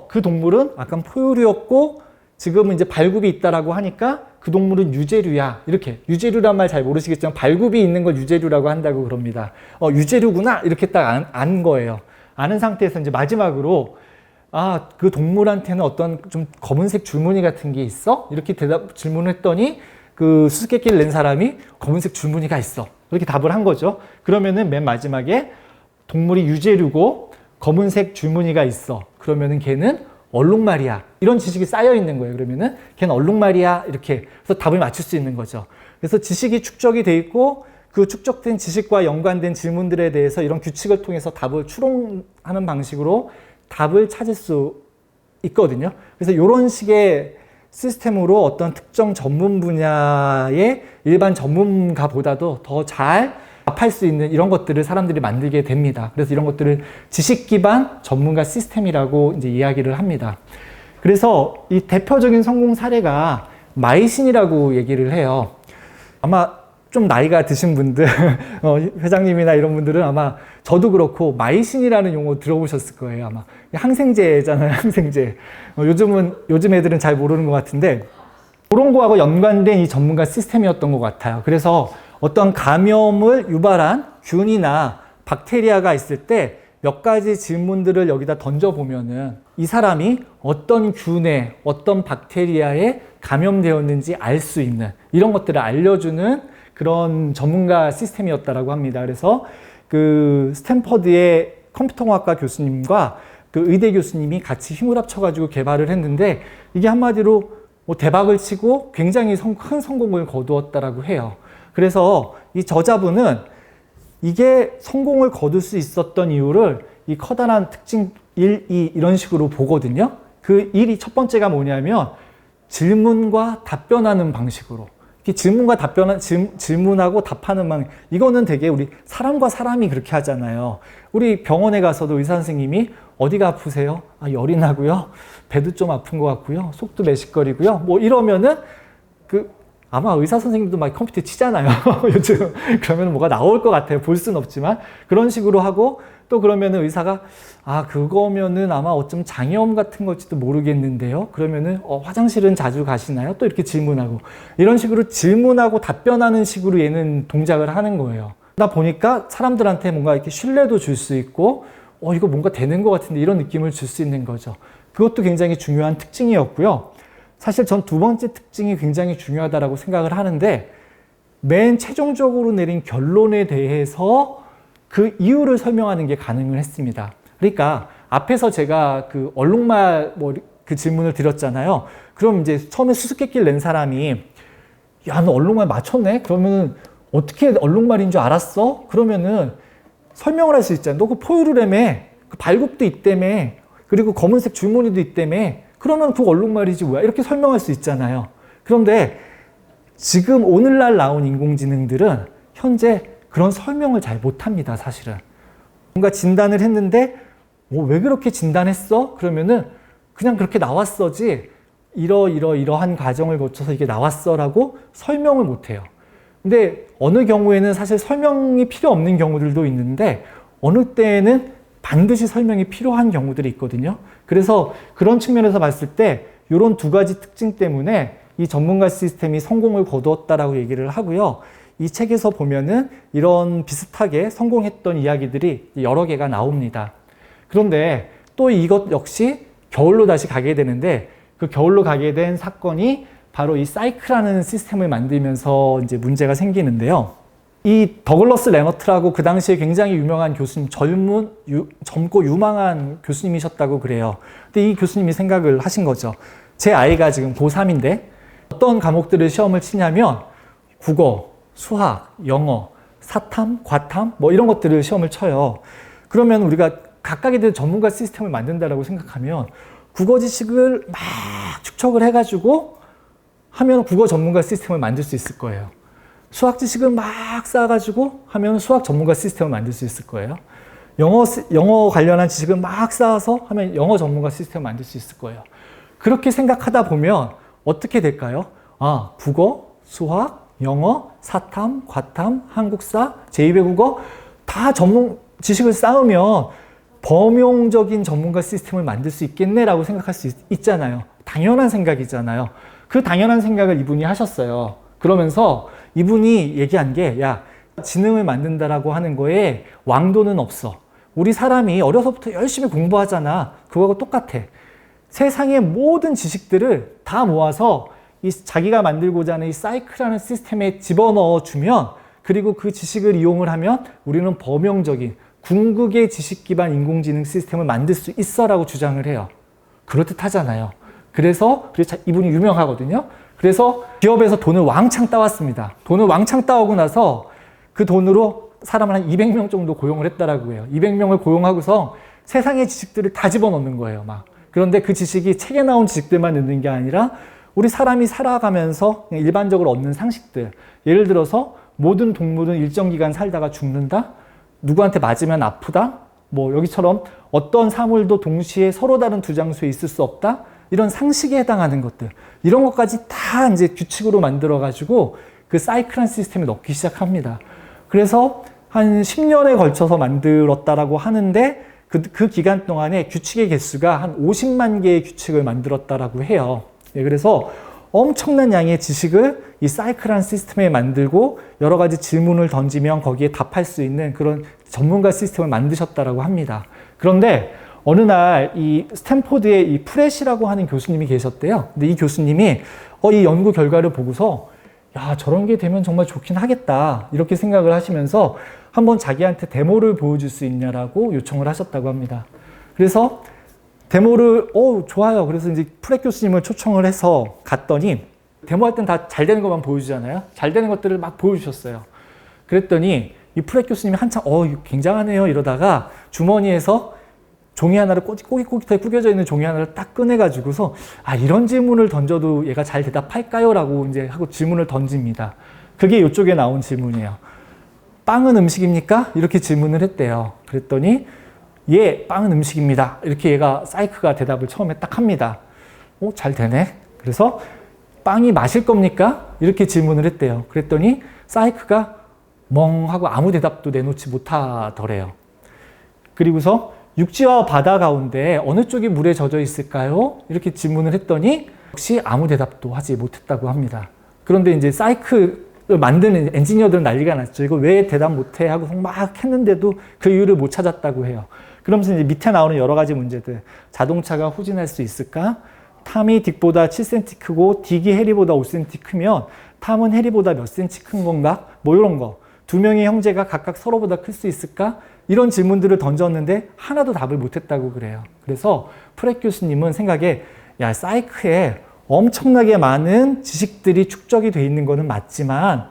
그 동물은 아까 포유류였고 지금은 이제 발굽이 있다라고 하니까 그 동물은 유제류야. 이렇게. 유제류란 말 잘 모르시겠지만 발굽이 있는 걸 유제류라고 한다고 그럽니다. 유제류구나. 이렇게 딱 안 거예요. 아는 상태에서 이제 마지막으로 그 동물한테는 어떤 좀 검은색 줄무늬 같은 게 있어? 이렇게 질문을 했더니 그 수수께끼를 낸 사람이 검은색 줄무늬가 있어. 이렇게 답을 한 거죠. 그러면은 맨 마지막에 동물이 유제류고 검은색 줄무늬가 있어. 그러면은 걔는 얼룩말이야. 이런 지식이 쌓여 있는 거예요. 그러면은 걔는 얼룩말이야. 이렇게 해서 답을 맞출 수 있는 거죠. 그래서 지식이 축적이 돼 있고 그 축적된 지식과 연관된 질문들에 대해서 이런 규칙을 통해서 답을 추론하는 방식으로 답을 찾을 수 있거든요. 그래서 이런 식의 시스템으로 어떤 특정 전문 분야의 일반 전문가보다도 더 잘 답할 수 있는 이런 것들을 사람들이 만들게 됩니다. 그래서 이런 것들을 지식 기반 전문가 시스템이라고 이제 이야기를 합니다. 그래서 이 대표적인 성공 사례가 마이신이라고 얘기를 해요. 아마 좀 나이가 드신 분들, 회장님이나 이런 분들은 아마 저도 그렇고 마이신이라는 용어 들어보셨을 거예요. 아마 항생제잖아요, 항생제. 요즘 애들은 잘 모르는 것 같은데 그런 거하고 연관된 이 전문가 시스템이었던 것 같아요. 그래서 어떤 감염을 유발한 균이나 박테리아가 있을 때 몇 가지 질문들을 여기다 던져보면은 이 사람이 어떤 균에 어떤 박테리아에 감염되었는지 알 수 있는 이런 것들을 알려주는 그런 전문가 시스템이었다라고 합니다. 그래서 그 스탠퍼드의 컴퓨터공학과 교수님과 그 의대 교수님이 같이 힘을 합쳐가지고 개발을 했는데 이게 한마디로 대박을 치고 굉장히 큰 성공을 거두었다라고 해요. 그래서 이 저자분은 이게 성공을 거둘 수 있었던 이유를 이 커다란 특징 1, 2 이런 식으로 보거든요. 그 1이 첫 번째가 뭐냐면 질문과 답변하는 방식으로 이렇게 질문하고 답하는 방, 이거는 되게 우리 사람과 사람이 그렇게 하잖아요. 우리 병원에 가서도 의사 선생님이 어디가 아프세요? 아, 열이 나고요. 배도 좀 아픈 것 같고요. 속도 메식거리고요. 뭐 이러면은 아마 의사 선생님도 막 컴퓨터 치잖아요. 요즘. 그러면 뭐가 나올 것 같아요. 볼 수는 없지만. 그런 식으로 하고 또 그러면은 의사가 그거면은 아마 어쩜 장염 같은 걸지도 모르겠는데요. 그러면은 화장실은 자주 가시나요? 또 이렇게 질문하고. 이런 식으로 질문하고 답변하는 식으로 얘는 동작을 하는 거예요. 나 보니까 사람들한테 뭔가 이렇게 신뢰도 줄 수 있고 이거 뭔가 되는 것 같은데 이런 느낌을 줄 수 있는 거죠. 그것도 굉장히 중요한 특징이었고요. 사실 전 두 번째 특징이 굉장히 중요하다고 생각을 하는데 맨 최종적으로 내린 결론에 대해서 그 이유를 설명하는 게 가능을 했습니다. 그러니까 앞에서 제가 그 얼룩말 그 질문을 드렸잖아요. 그럼 이제 처음에 수수께끼를 낸 사람이 야, 너 얼룩말 맞췄네? 그러면은 어떻게 얼룩말인 줄 알았어? 그러면은 설명을 할 수 있잖아. 너 그 포유류라며, 그 발굽도 있다며, 그리고 검은색 줄무늬도 있다며. 그러면 그 얼룩말이지 뭐야? 이렇게 설명할 수 있잖아요. 그런데 지금 오늘날 나온 인공지능들은 현재 그런 설명을 잘 못합니다, 사실은. 뭔가 진단을 했는데 왜 그렇게 진단했어? 그러면은 그냥 그렇게 나왔어지 이러한 과정을 거쳐서 이게 나왔어라고 설명을 못해요. 근데 어느 경우에는 사실 설명이 필요 없는 경우들도 있는데 어느 때에는 반드시 설명이 필요한 경우들이 있거든요. 그래서 그런 측면에서 봤을 때 이런 두 가지 특징 때문에 이 전문가 시스템이 성공을 거두었다라고 얘기를 하고요. 이 책에서 보면은 이런 비슷하게 성공했던 이야기들이 여러 개가 나옵니다. 그런데 또 이것 역시 겨울로 다시 가게 되는데 그 겨울로 가게 된 사건이 바로 이 사이크라는 시스템을 만들면서 이제 문제가 생기는데요. 이 더글러스 레너트라고 그 당시에 굉장히 유명한 교수님, 젊고 유망한 교수님이셨다고 그래요. 근데 이 교수님이 생각을 하신 거죠. 제 아이가 지금 고3인데 어떤 과목들을 시험을 치냐면 국어, 수학, 영어, 사탐, 과탐 뭐 이런 것들을 시험을 쳐요. 그러면 우리가 각각에 대한 전문가 시스템을 만든다라고 생각하면 국어 지식을 막 축적을 해가지고 하면 국어 전문가 시스템을 만들 수 있을 거예요. 수학 지식을 막 쌓아가지고 하면 수학 전문가 시스템을 만들 수 있을 거예요. 영어 관련한 지식을 막 쌓아서 하면 영어 전문가 시스템을 만들 수 있을 거예요. 그렇게 생각하다 보면 어떻게 될까요? 국어, 수학, 영어, 사탐, 과탐, 한국사, 제2외국어 다 전문 지식을 쌓으면 범용적인 전문가 시스템을 만들 수 있겠네라고 생각할 수 있잖아요. 당연한 생각이잖아요. 그 당연한 생각을 이분이 하셨어요. 그러면서 이분이 얘기한 게 지능을 만든다라고 하는 거에 왕도는 없어. 우리 사람이 어려서부터 열심히 공부하잖아. 그거하고 똑같아. 세상의 모든 지식들을 다 모아서 자기가 만들고자 하는 이 사이클이라는 시스템에 집어넣어 주면 그리고 그 지식을 이용을 하면 우리는 범용적인 궁극의 지식 기반 인공지능 시스템을 만들 수 있어라고 주장을 해요. 그렇듯 하잖아요. 그래서 이분이 유명하거든요. 그래서 기업에서 돈을 왕창 따왔습니다. 돈을 왕창 따오고 나서 그 돈으로 사람을 한 200명 정도 고용을 했다라고 해요. 200명을 고용하고서 세상의 지식들을 다 집어넣는 거예요, 막. 그런데 그 지식이 책에 나온 지식들만 넣는 게 아니라 우리 사람이 살아가면서 일반적으로 얻는 상식들. 예를 들어서 모든 동물은 일정 기간 살다가 죽는다? 누구한테 맞으면 아프다? 뭐 여기처럼 어떤 사물도 동시에 서로 다른 두 장소에 있을 수 없다? 이런 상식에 해당하는 것들. 이런 것까지 다 이제 규칙으로 만들어가지고 그 사이클한 시스템에 넣기 시작합니다. 그래서 한 10년에 걸쳐서 만들었다라고 하는데 그 기간 동안에 규칙의 개수가 한 50만 개의 규칙을 만들었다라고 해요. 그래서 엄청난 양의 지식을 이 사이클한 시스템에 만들고 여러 가지 질문을 던지면 거기에 답할 수 있는 그런 전문가 시스템을 만드셨다라고 합니다. 그런데 어느 날 이 스탠포드의 이 프렛이라고 하는 교수님이 계셨대요. 근데 이 교수님이 이 연구 결과를 보고서 저런 게 되면 정말 좋긴 하겠다 이렇게 생각을 하시면서 한번 자기한테 데모를 보여줄 수 있냐라고 요청을 하셨다고 합니다. 그래서 데모를 좋아요. 그래서 이제 프렛 교수님을 초청을 해서 갔더니 데모할 땐 다 잘 되는 것만 보여주잖아요. 잘 되는 것들을 막 보여주셨어요. 그랬더니 이 프렛 교수님이 한참 이거 굉장하네요 이러다가 주머니에서 종이 하나를 꼬깃꼬깃하게 구겨져 있는 종이 하나를 딱 꺼내가지고서 이런 질문을 던져도 얘가 잘 대답할까요? 라고 이제 하고 질문을 던집니다. 그게 이쪽에 나온 질문이에요. 빵은 음식입니까? 이렇게 질문을 했대요. 그랬더니 예, 빵은 음식입니다. 이렇게 얘가 사이크가 대답을 처음에 딱 합니다. 잘 되네. 그래서 빵이 마실 겁니까? 이렇게 질문을 했대요. 그랬더니 사이크가 멍 하고 아무 대답도 내놓지 못하더래요. 그리고서 육지와 바다 가운데 어느 쪽이 물에 젖어 있을까요? 이렇게 질문을 했더니 역시 아무 대답도 하지 못했다고 합니다. 그런데 이제 사이클을 만드는 엔지니어들은 난리가 났죠. 이거 왜 대답 못해? 하고 막 했는데도 그 이유를 못 찾았다고 해요. 그러면서 이제 밑에 나오는 여러 가지 문제들. 자동차가 후진할 수 있을까? 탐이 딕보다 7cm 크고 딕이 해리보다 5cm 크면 탐은 해리보다 몇 cm 큰 건가? 뭐 이런 거. 두 명의 형제가 각각 서로보다 클 수 있을까? 이런 질문들을 던졌는데 하나도 답을 못했다고 그래요. 그래서 프렛 교수님은 생각에 사이크에 엄청나게 많은 지식들이 축적이 돼 있는 거는 맞지만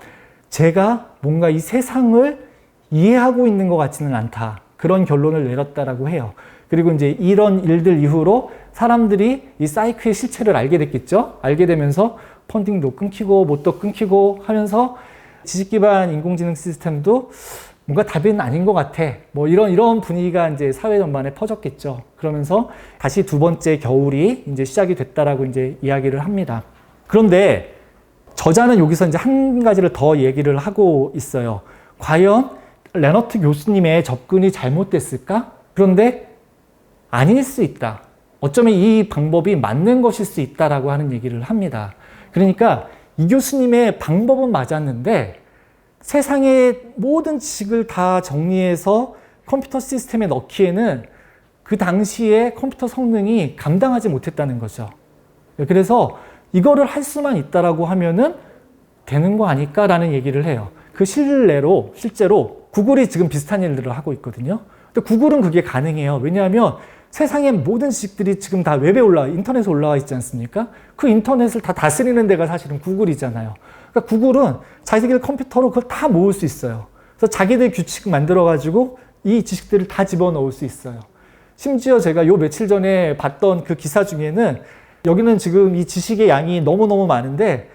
제가 뭔가 이 세상을 이해하고 있는 것 같지는 않다. 그런 결론을 내렸다라고 해요. 그리고 이제 이런 일들 이후로 사람들이 이 사이크의 실체를 알게 됐겠죠. 알게 되면서 펀딩도 끊기고 뭣도 끊기고 하면서 지식 기반 인공지능 시스템도 뭔가 답은 아닌 것 같아. 뭐 이런 분위기가 이제 사회 전반에 퍼졌겠죠. 그러면서 다시 두 번째 겨울이 이제 시작이 됐다라고 이제 이야기를 합니다. 그런데 저자는 여기서 이제 한 가지를 더 얘기를 하고 있어요. 과연 레너트 교수님의 접근이 잘못됐을까? 그런데 아닐 수 있다. 어쩌면 이 방법이 맞는 것일 수 있다라고 하는 얘기를 합니다. 그러니까 이 교수님의 방법은 맞았는데 세상의 모든 지식을 다 정리해서 컴퓨터 시스템에 넣기에는 그 당시에 컴퓨터 성능이 감당하지 못했다는 거죠. 그래서 이거를 할 수만 있다라고 하면은 되는 거 아닐까라는 얘기를 해요. 그 실제로 구글이 지금 비슷한 일들을 하고 있거든요. 근데 구글은 그게 가능해요. 왜냐하면 세상의 모든 지식들이 지금 다 웹에 인터넷에 올라와 있지 않습니까? 그 인터넷을 다 다스리는 데가 사실은 구글이잖아요. 그러니까 구글은 자기들 컴퓨터로 그걸 다 모을 수 있어요. 그래서 자기들 규칙 만들어가지고 이 지식들을 다 집어넣을 수 있어요. 심지어 제가 요 며칠 전에 봤던 그 기사 중에는 여기는 지금 이 지식의 양이 너무너무 많은데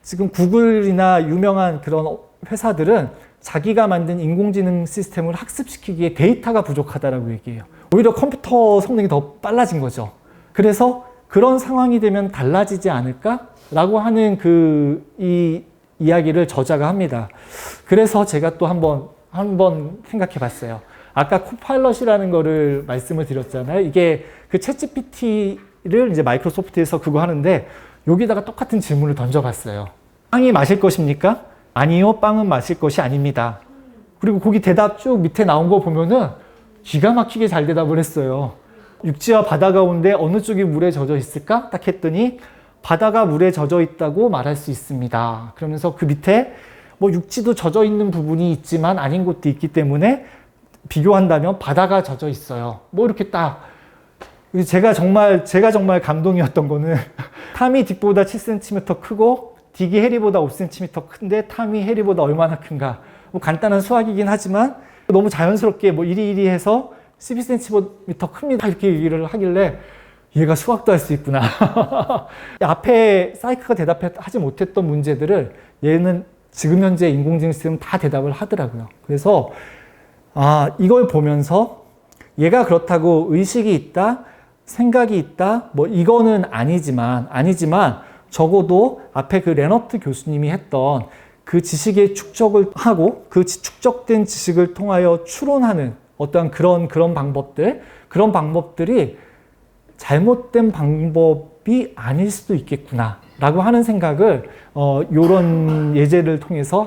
지금 구글이나 유명한 그런 회사들은 자기가 만든 인공지능 시스템을 학습시키기에 데이터가 부족하다라고 얘기해요. 오히려 컴퓨터 성능이 더 빨라진 거죠. 그래서 그런 상황이 되면 달라지지 않을까라고 하는 이 이야기를 저자가 합니다. 그래서 제가 또 한번 생각해 봤어요. 아까 코파일럿이라는 거를 말씀을 드렸잖아요. 이게 그 챗GPT를 이제 마이크로소프트에서 그거 하는데 여기다가 똑같은 질문을 던져봤어요. 빵이 마실 것입니까? 아니요, 빵은 마실 것이 아닙니다. 그리고 거기 대답 쭉 밑에 나온 거 보면은 기가 막히게 잘 대답을 했어요. 육지와 바다 가운데 어느 쪽이 물에 젖어 있을까? 딱 했더니 바다가 물에 젖어 있다고 말할 수 있습니다. 그러면서 그 밑에 뭐 육지도 젖어 있는 부분이 있지만 아닌 곳도 있기 때문에 비교한다면 바다가 젖어 있어요. 뭐 이렇게 딱. 제가 정말 감동이었던 거는 탐이 딕보다 7cm 크고 딕이 해리보다 5cm 큰데 탐이 해리보다 얼마나 큰가. 뭐 간단한 수학이긴 하지만 너무 자연스럽게 뭐 이리 해서 12cm 큽니다. 이렇게 얘기를 하길래 얘가 수학도 할 수 있구나. 앞에 사이크가 대답하지 못했던 문제들을 얘는 지금 현재 인공지능 시스템은 다 대답을 하더라고요. 그래서 이걸 보면서 얘가 그렇다고 의식이 있다, 생각이 있다, 뭐 이거는 아니지만 적어도 앞에 그 레너트 교수님이 했던 그 지식의 축적을 하고 그 축적된 지식을 통하여 추론하는 어떤 그런 그런 방법들이 잘못된 방법이 아닐 수도 있겠구나 라고 하는 생각을 요런 예제를 통해서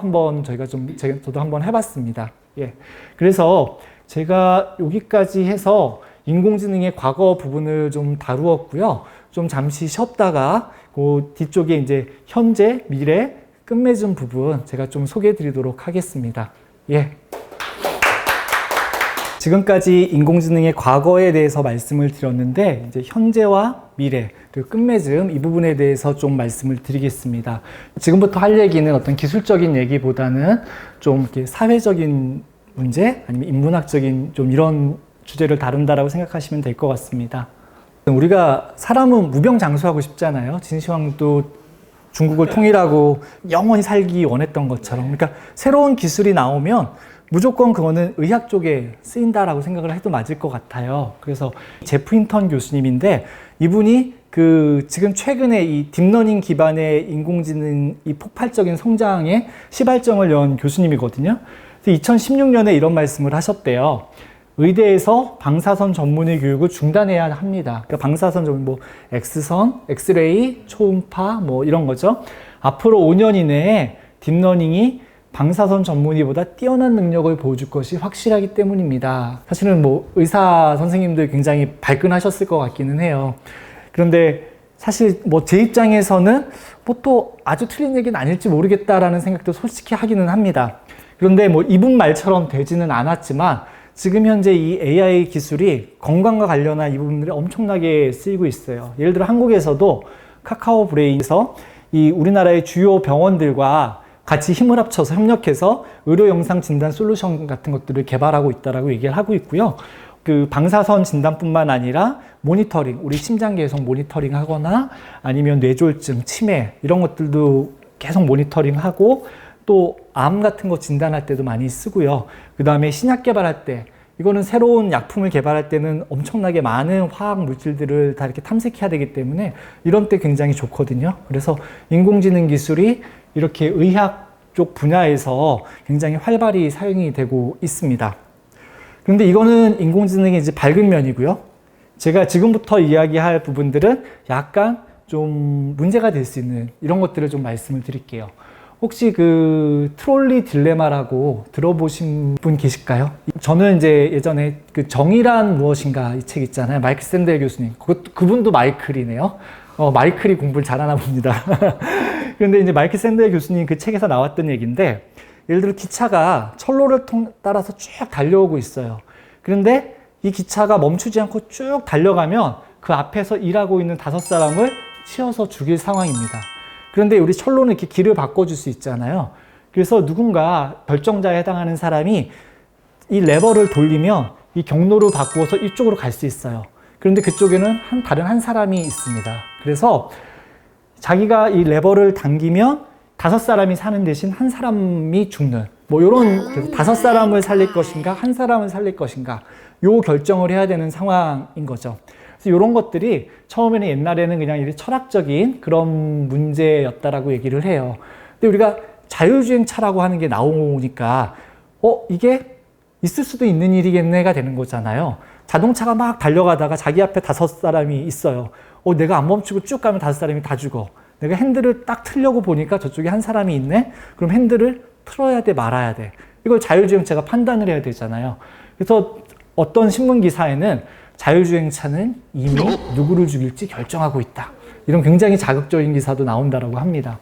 저도 한번 해봤습니다. 예. 그래서 제가 여기까지 해서 인공지능의 과거 부분을 좀 다루었고요. 좀 잠시 쉬었다가 그 뒤쪽에 이제 현재, 미래, 끝맺음 부분 제가 좀 소개해 드리도록 하겠습니다. 예. 지금까지 인공지능의 과거에 대해서 말씀을 드렸는데 이제 현재와 미래 그리고 끝맺음 이 부분에 대해서 좀 말씀을 드리겠습니다. 지금부터 할 얘기는 어떤 기술적인 얘기보다는 좀 이렇게 사회적인 문제 아니면 인문학적인 좀 이런 주제를 다룬다라고 생각하시면 될 것 같습니다. 우리가 사람은 무병장수하고 싶잖아요. 진시황도 중국을 통일하고 영원히 살기 원했던 것처럼. 그러니까 새로운 기술이 나오면 무조건 그거는 의학 쪽에 쓰인다라고 생각을 해도 맞을 것 같아요. 그래서 제프 힌턴 교수님인데 이분이 지금 최근에 이 딥러닝 기반의 인공지능 이 폭발적인 성장에 시발점을 연 교수님이거든요. 2016년에 이런 말씀을 하셨대요. 의대에서 방사선 전문의 교육을 중단해야 합니다. 그러니까 방사선 전문 X선, 엑스레이, 초음파 이런 거죠. 앞으로 5년 이내에 딥러닝이 방사선 전문의보다 뛰어난 능력을 보여줄 것이 확실하기 때문입니다. 사실은 의사 선생님들 굉장히 발끈하셨을 것 같기는 해요. 그런데 사실 제 입장에서는 또 아주 틀린 얘기는 아닐지 모르겠다라는 생각도 솔직히 하기는 합니다. 그런데 이분 말처럼 되지는 않았지만 지금 현재 이 AI 기술이 건강과 관련한 이 부분들이 엄청나게 쓰이고 있어요. 예를 들어 한국에서도 카카오 브레인에서 이 우리나라의 주요 병원들과 같이 힘을 합쳐서 협력해서 의료 영상 진단 솔루션 같은 것들을 개발하고 있다라고 얘기를 하고 있고요. 방사선 진단뿐만 아니라 모니터링, 우리 심장 계속 모니터링 하거나 아니면 뇌졸중, 치매 이런 것들도 계속 모니터링 하고 또 암 같은 거 진단할 때도 많이 쓰고요. 그 다음에 신약 개발할 때 이거는 새로운 약품을 개발할 때는 엄청나게 많은 화학 물질들을 다 이렇게 탐색해야 되기 때문에 이런 때 굉장히 좋거든요. 그래서 인공지능 기술이 이렇게 의학 쪽 분야에서 굉장히 활발히 사용이 되고 있습니다. 그런데 이거는 인공지능의 이제 밝은 면이고요. 제가 지금부터 이야기할 부분들은 약간 좀 문제가 될 수 있는 이런 것들을 좀 말씀을 드릴게요. 혹시 트롤리 딜레마라고 들어보신 분 계실까요? 저는 이제 예전에 정의란 무엇인가 이 책 있잖아요. 마이클 샌델 교수님. 그분도 마이클이네요. 마이클이 공부를 잘하나 봅니다. 그런데 이제 마이클 샌델 교수님 그 책에서 나왔던 얘기인데, 예를 들어 기차가 철로를 따라서 쭉 달려오고 있어요. 그런데 이 기차가 멈추지 않고 쭉 달려가면 그 앞에서 일하고 있는 5사람을 치어서 죽일 상황입니다. 그런데 우리 철로는 이렇게 길을 바꿔줄 수 있잖아요. 그래서 누군가 결정자에 해당하는 사람이 이 레버를 돌리면 이 경로를 바꾸어서 이쪽으로 갈 수 있어요. 그런데 그쪽에는 다른 한 사람이 있습니다. 그래서 자기가 이 레버를 당기면 5사람이 사는 대신 한 사람이 죽는 요런 5사람을 살릴 것인가 한 사람을 살릴 것인가 요 결정을 해야 되는 상황인 거죠. 그래서 이런 것들이 처음에는 옛날에는 그냥 이렇게 철학적인 그런 문제였다라고 얘기를 해요. 근데 우리가 자율주행차라고 하는 게 나오니까 이게 있을 수도 있는 일이겠네가 되는 거잖아요. 자동차가 막 달려가다가 자기 앞에 5사람이 있어요. 내가 안 멈추고 쭉 가면 5사람이 다 죽어. 내가 핸들을 딱 틀려고 보니까 저쪽에 한 사람이 있네? 그럼 핸들을 틀어야 돼, 말아야 돼. 이걸 자율주행차가 판단을 해야 되잖아요. 그래서 어떤 신문 기사에는 자율주행차는 이미 누구를 죽일지 결정하고 있다. 이런 굉장히 자극적인 기사도 나온다고 합니다.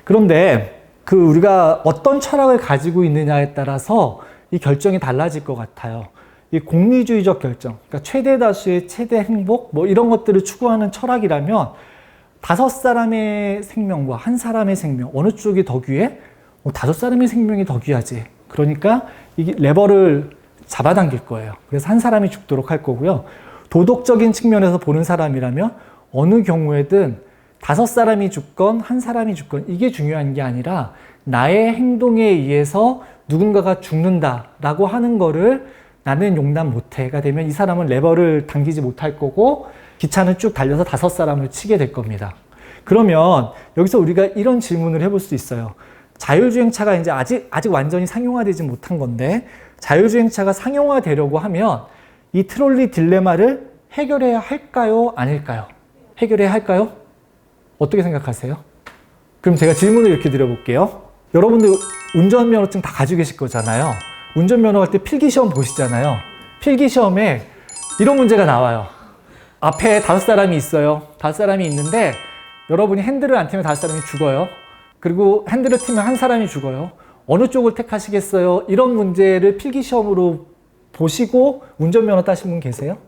그런데 우리가 어떤 철학을 가지고 있느냐에 따라서 이 결정이 달라질 것 같아요. 이 공리주의적 결정, 그러니까 최대 다수의 최대 행복, 이런 것들을 추구하는 철학이라면 5사람의 생명과 한 사람의 생명, 어느 쪽이 더 귀해? 5사람의 생명이 더 귀하지. 그러니까 이 레버를 잡아당길 거예요. 그래서 한 사람이 죽도록 할 거고요. 도덕적인 측면에서 보는 사람이라면 어느 경우에든 5사람이 죽건 한 사람이 죽건 이게 중요한 게 아니라 나의 행동에 의해서 누군가가 죽는다라고 하는 거를 나는 용납 못해가 되면 이 사람은 레버를 당기지 못할 거고 기차는 쭉 달려서 5사람을 치게 될 겁니다. 그러면 여기서 우리가 이런 질문을 해볼 수 있어요. 자율주행차가 이제 아직 완전히 상용화되지 못한 건데 자율주행차가 상용화되려고 하면 이 트롤리 딜레마를 해결해야 할까요? 아닐까요? 해결해야 할까요? 어떻게 생각하세요? 그럼 제가 질문을 이렇게 드려볼게요. 여러분들 운전면허증 다 가지고 계실 거잖아요. 운전면허 할 때 필기시험 보시잖아요. 필기시험에 이런 문제가 나와요. 앞에 5사람이 있어요. 5사람이 있는데 여러분이 핸들을 안 튀면 5사람이 죽어요. 그리고 핸들을 튀면 한 사람이 죽어요. 어느 쪽을 택하시겠어요? 이런 문제를 필기시험으로 보시고 운전면허 따신 분 계세요?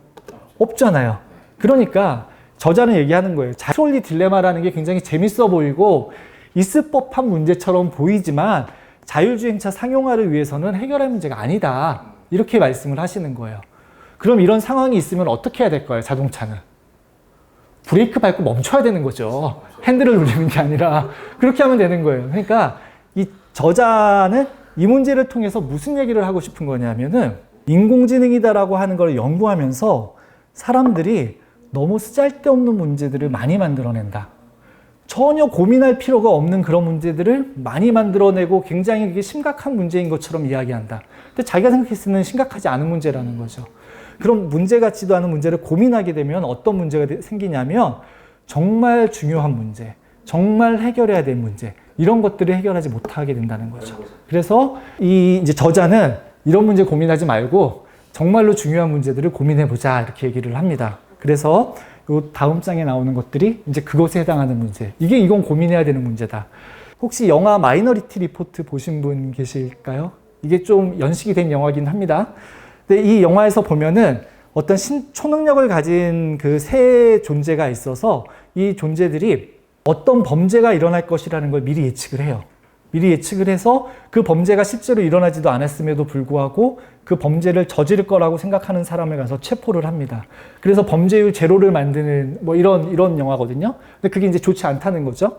없잖아요. 그러니까 저자는 얘기하는 거예요. 트롤리 딜레마라는 게 굉장히 재밌어 보이고 있을 법한 문제처럼 보이지만 자율주행차 상용화를 위해서는 해결할 문제가 아니다. 이렇게 말씀을 하시는 거예요. 그럼 이런 상황이 있으면 어떻게 해야 될까요? 자동차는 브레이크 밟고 멈춰야 되는 거죠. 핸들을 누르는 게 아니라 그렇게 하면 되는 거예요. 그러니까 이 저자는 이 문제를 통해서 무슨 얘기를 하고 싶은 거냐면은 인공지능이다라고 하는 걸 연구하면서 사람들이 너무 쓰잘데없는 문제들을 많이 만들어낸다. 전혀 고민할 필요가 없는 그런 문제들을 많이 만들어내고 굉장히 이게 심각한 문제인 것처럼 이야기한다. 근데 자기가 생각했을 때는 심각하지 않은 문제라는 거죠. 그럼 문제 같지도 않은 문제를 고민하게 되면 어떤 문제가 생기냐면 정말 중요한 문제, 정말 해결해야 될 문제, 이런 것들을 해결하지 못하게 된다는 거죠. 그래서 이제 저자는 이런 문제 고민하지 말고 정말로 중요한 문제들을 고민해보자 이렇게 얘기를 합니다. 그래서 요 다음 장에 나오는 것들이 이제 그것에 해당하는 문제. 이건 고민해야 되는 문제다. 혹시 영화 마이너리티 리포트 보신 분 계실까요? 이게 좀 연식이 된 영화긴 합니다. 근데 이 영화에서 보면은 어떤 초능력을 가진 그 세 존재가 있어서 이 존재들이 어떤 범죄가 일어날 것이라는 걸 미리 예측을 해요. 미리 예측을 해서 그 범죄가 실제로 일어나지도 않았음에도 불구하고 그 범죄를 저지를 거라고 생각하는 사람을 가서 체포를 합니다. 그래서 범죄율 제로를 만드는 뭐 이런 영화거든요. 근데 그게 이제 좋지 않다는 거죠.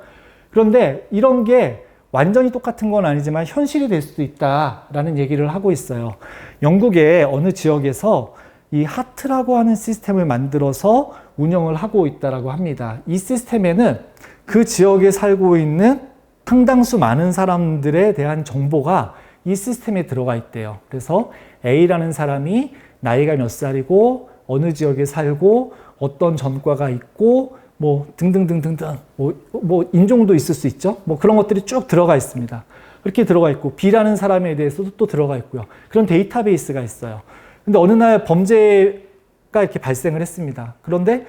그런데 이런 게 완전히 똑같은 건 아니지만 현실이 될 수도 있다라는 얘기를 하고 있어요. 영국의 어느 지역에서 이 하트라고 하는 시스템을 만들어서 운영을 하고 있다고 합니다. 이 시스템에는 그 지역에 살고 있는 상당수 많은 사람들에 대한 정보가 이 시스템에 들어가 있대요. 그래서 A라는 사람이 나이가 몇 살이고 어느 지역에 살고 어떤 전과가 있고 뭐 등등등등등 뭐 인종도 있을 수 있죠. 뭐 그런 것들이 쭉 들어가 있습니다. 그렇게 들어가 있고 B라는 사람에 대해서도 또 들어가 있고요. 그런 데이터베이스가 있어요. 근데 어느 날 범죄가 이렇게 발생을 했습니다. 그런데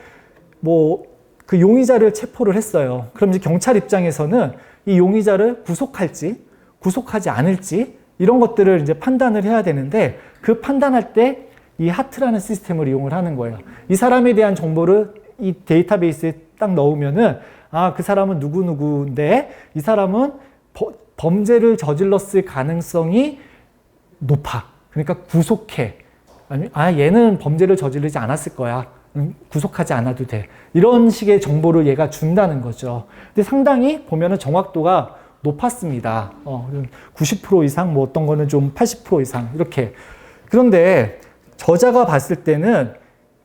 뭐 그 용의자를 체포를 했어요. 그럼 이제 경찰 입장에서는 이 용의자를 구속할지 구속하지 않을지 이런 것들을 이제 판단을 해야 되는데 그 판단할 때 이 하트라는 시스템을 이용을 하는 거예요. 이 사람에 대한 정보를 이 데이터베이스에 딱 넣으면은 그 사람은 누구누구인데 이 사람은 범죄를 저질렀을 가능성이 높아. 그러니까 구속해. 아니, 얘는 범죄를 저지르지 않았을 거야. 구속하지 않아도 돼. 이런 식의 정보를 얘가 준다는 거죠. 근데 상당히 보면은 정확도가 높았습니다. 90% 이상, 뭐 어떤 거는 좀 80% 이상, 이렇게. 그런데 저자가 봤을 때는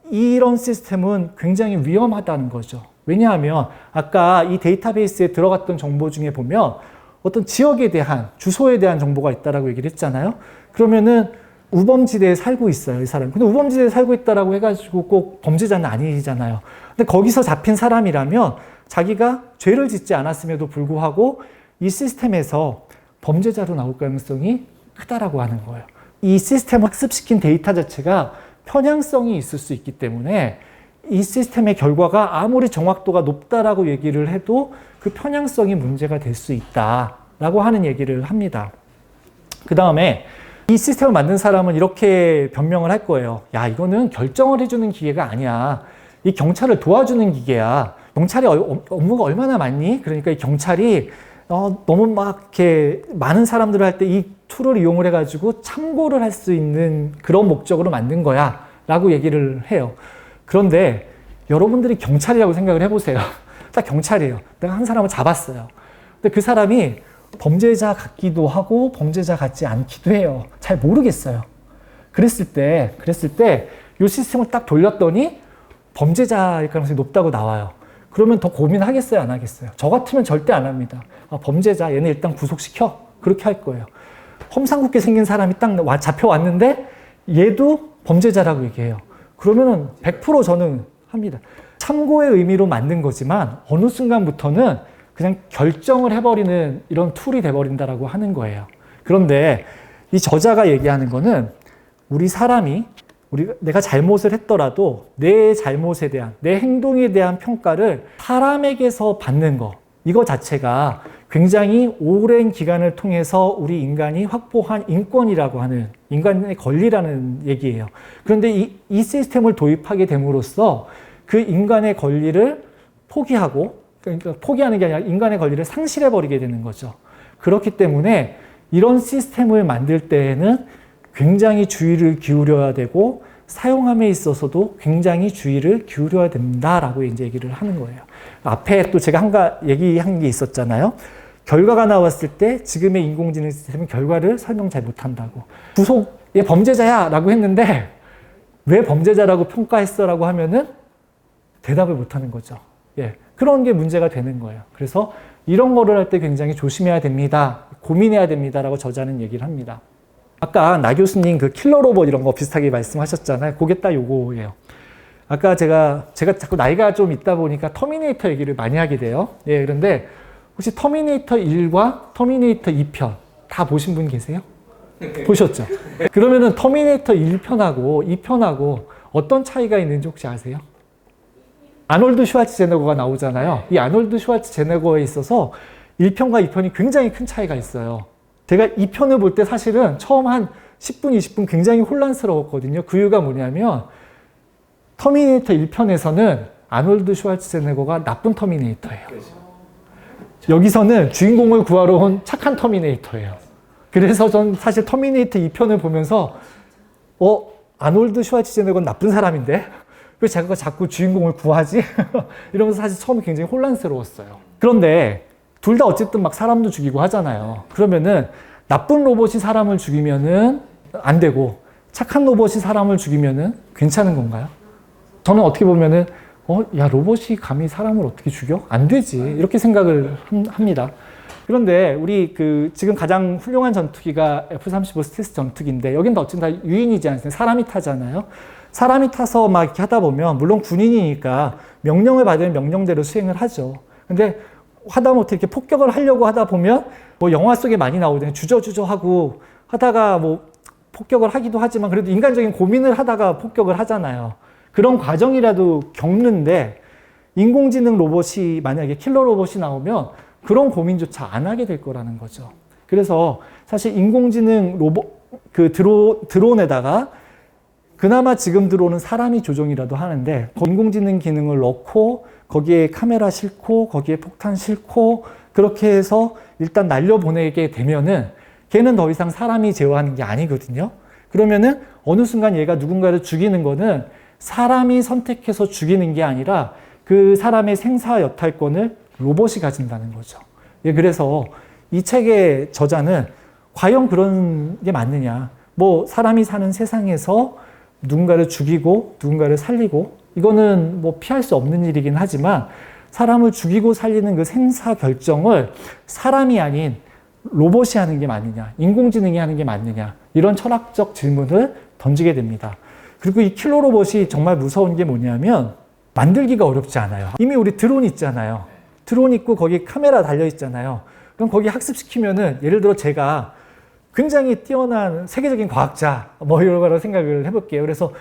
이런 시스템은 굉장히 위험하다는 거죠. 왜냐하면 아까 이 데이터베이스에 들어갔던 정보 중에 보면 어떤 지역에 대한, 주소에 대한 정보가 있다라고 얘기를 했잖아요. 그러면은 우범지대에 살고 있어요, 이 사람. 근데 우범지대에 살고 있다라고 해가지고 꼭 범죄자는 아니잖아요. 근데 거기서 잡힌 사람이라면 자기가 죄를 짓지 않았음에도 불구하고 이 시스템에서 범죄자로 나올 가능성이 크다라고 하는 거예요. 이 시스템을 학습시킨 데이터 자체가 편향성이 있을 수 있기 때문에 이 시스템의 결과가 아무리 정확도가 높다라고 얘기를 해도 그 편향성이 문제가 될 수 있다라고 하는 얘기를 합니다. 그 다음에 이 시스템을 만든 사람은 이렇게 변명을 할 거예요. 야, 이거는 결정을 해주는 기계가 아니야. 이 경찰을 도와주는 기계야. 경찰이 업무가 얼마나 많니? 그러니까 이 경찰이 너무 막 이렇게 많은 사람들을 할 때 이 툴을 이용을 해가지고 참고를 할 수 있는 그런 목적으로 만든 거야. 라고 얘기를 해요. 그런데 여러분들이 경찰이라고 생각을 해보세요. 딱 경찰이에요. 내가 한 사람을 잡았어요. 근데 그 사람이 범죄자 같기도 하고 범죄자 같지 않기도 해요. 잘 모르겠어요. 그랬을 때 이 시스템을 딱 돌렸더니 범죄자일 가능성이 높다고 나와요. 그러면 더 고민하겠어요, 안 하겠어요? 저 같으면 절대 안 합니다. 범죄자, 얘는 일단 구속시켜. 그렇게 할 거예요. 험상궂게 생긴 사람이 딱 잡혀왔는데 얘도 범죄자라고 얘기해요. 그러면은 100% 저는 합니다. 참고의 의미로 만든 거지만 어느 순간부터는 그냥 결정을 해버리는 이런 툴이 돼버린다라고 하는 거예요. 그런데 이 저자가 얘기하는 거는 우리 사람이 내가 잘못을 했더라도 내 잘못에 대한, 내 행동에 대한 평가를 사람에게서 받는 거, 이거 자체가 굉장히 오랜 기간을 통해서 우리 인간이 확보한 인권이라고 하는 인간의 권리라는 얘기예요. 그런데 이 시스템을 도입하게 됨으로써 그 인간의 권리를 포기하고, 그러니까 포기하는 게 아니라 인간의 권리를 상실해버리게 되는 거죠. 그렇기 때문에 이런 시스템을 만들 때에는 굉장히 주의를 기울여야 되고 사용함에 있어서도 굉장히 주의를 기울여야 된다라고 이제 얘기를 하는 거예요. 앞에 또 제가 얘기한 게 있었잖아요. 결과가 나왔을 때 지금의 인공지능 시스템은 결과를 설명 잘 못한다고. 구속의 범죄자야 라고 했는데 왜 범죄자라고 평가했어 라고 하면은 대답을 못하는 거죠. 예, 그런 게 문제가 되는 거예요. 그래서 이런 거를 할 때 굉장히 조심해야 됩니다. 고민해야 됩니다라고 저자는 얘기를 합니다. 아까 나 교수님 그 킬러 로봇 이런 거 비슷하게 말씀하셨잖아요. 그게 딱 요거예요. 아까 제가 자꾸 나이가 좀 있다 보니까 터미네이터 얘기를 많이 하게 돼요. 예, 그런데 혹시 터미네이터 1과 터미네이터 2편 다 보신 분 계세요? 보셨죠? 그러면은 터미네이터 1편하고 2편하고 어떤 차이가 있는지 혹시 아세요? 아놀드 슈왈츠제네거가 나오잖아요. 이 아놀드 슈왈츠제네거에 있어서 1편과 2편이 굉장히 큰 차이가 있어요. 제가 2편을 볼 때 사실은 처음 한 10분, 20분 굉장히 혼란스러웠거든요. 그 이유가 뭐냐면 터미네이터 1편에서는 아놀드 슈왈츠제네거가 나쁜 터미네이터예요. 여기서는 주인공을 구하러 온 착한 터미네이터예요. 그래서 전 사실 터미네이터 2편을 보면서 아놀드 슈왈츠제네거는 나쁜 사람인데 왜 제가 자꾸 주인공을 구하지? 이러면서 사실 처음에 굉장히 혼란스러웠어요. 그런데 둘 다 어쨌든 막 사람도 죽이고 하잖아요. 그러면은 나쁜 로봇이 사람을 죽이면은 안 되고 착한 로봇이 사람을 죽이면은 괜찮은 건가요? 저는 어떻게 보면은 야 로봇이 감히 사람을 어떻게 죽여? 안 되지 이렇게 생각을 합니다. 그런데 우리 지금 가장 훌륭한 전투기가 F-35 스텔스 전투기인데 여긴 다 어쨌든 다 유인이지 않습니까? 사람이 타잖아요. 사람이 타서 막 이렇게 하다 보면 물론 군인이니까 명령을 받으면 명령대로 수행을 하죠. 근데 하다못해 이렇게 폭격을 하려고 하다 보면 뭐 영화 속에 많이 나오잖아요. 주저주저 하고 하다가 뭐 폭격을 하기도 하지만 그래도 인간적인 고민을 하다가 폭격을 하잖아요. 그런 과정이라도 겪는데 인공지능 로봇이 만약에 킬러 로봇이 나오면 그런 고민조차 안 하게 될 거라는 거죠. 그래서 사실 인공지능 로봇 드론에다가 그나마 지금 드론은 사람이 조종이라도 하는데 인공지능 기능을 넣고 거기에 카메라 싣고 거기에 폭탄 싣고 그렇게 해서 일단 날려보내게 되면은 걔는 더 이상 사람이 제어하는 게 아니거든요. 그러면은 어느 순간 얘가 누군가를 죽이는 거는 사람이 선택해서 죽이는 게 아니라 그 사람의 생사 여탈권을 로봇이 가진다는 거죠. 예, 그래서 이 책의 저자는 과연 그런 게 맞느냐. 뭐 사람이 사는 세상에서 누군가를 죽이고 누군가를 살리고 이거는 뭐 피할 수 없는 일이긴 하지만 사람을 죽이고 살리는 그 생사 결정을 사람이 아닌 로봇이 하는 게 맞느냐, 인공지능이 하는 게 맞느냐 이런 철학적 질문을 던지게 됩니다. 그리고 이 킬러 로봇이 정말 무서운 게 뭐냐면 만들기가 어렵지 않아요. 이미 우리 드론 있잖아요. 드론 있고 거기 카메라 달려 있잖아요. 그럼 거기 학습시키면은 예를 들어 제가 굉장히 뛰어난 세계적인 과학자 뭐 이런 거라고 생각을 해볼게요. 그래서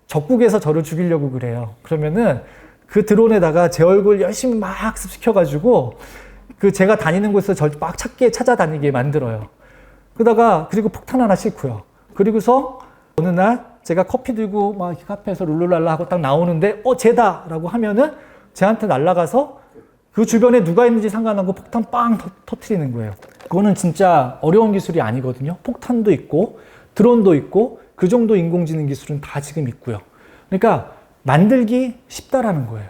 적국에서 저를 죽이려고 그래요. 그러면은 그 드론에다가 제 얼굴 열심히 막 학습시켜가지고 제가 다니는 곳에서 저를 막 찾아다니게 만들어요. 그리고 폭탄 하나 싣고요. 그리고서 어느 날 제가 커피 들고 막 카페에서 룰루랄라 하고 딱 나오는데 쟤다! 라고 하면은 쟤한테 날아가서 그 주변에 누가 있는지 상관없고 폭탄 빵 터트리는 거예요. 그거는 진짜 어려운 기술이 아니거든요. 폭탄도 있고 드론도 있고 그 정도 인공지능 기술은 다 지금 있고요. 그러니까 만들기 쉽다라는 거예요.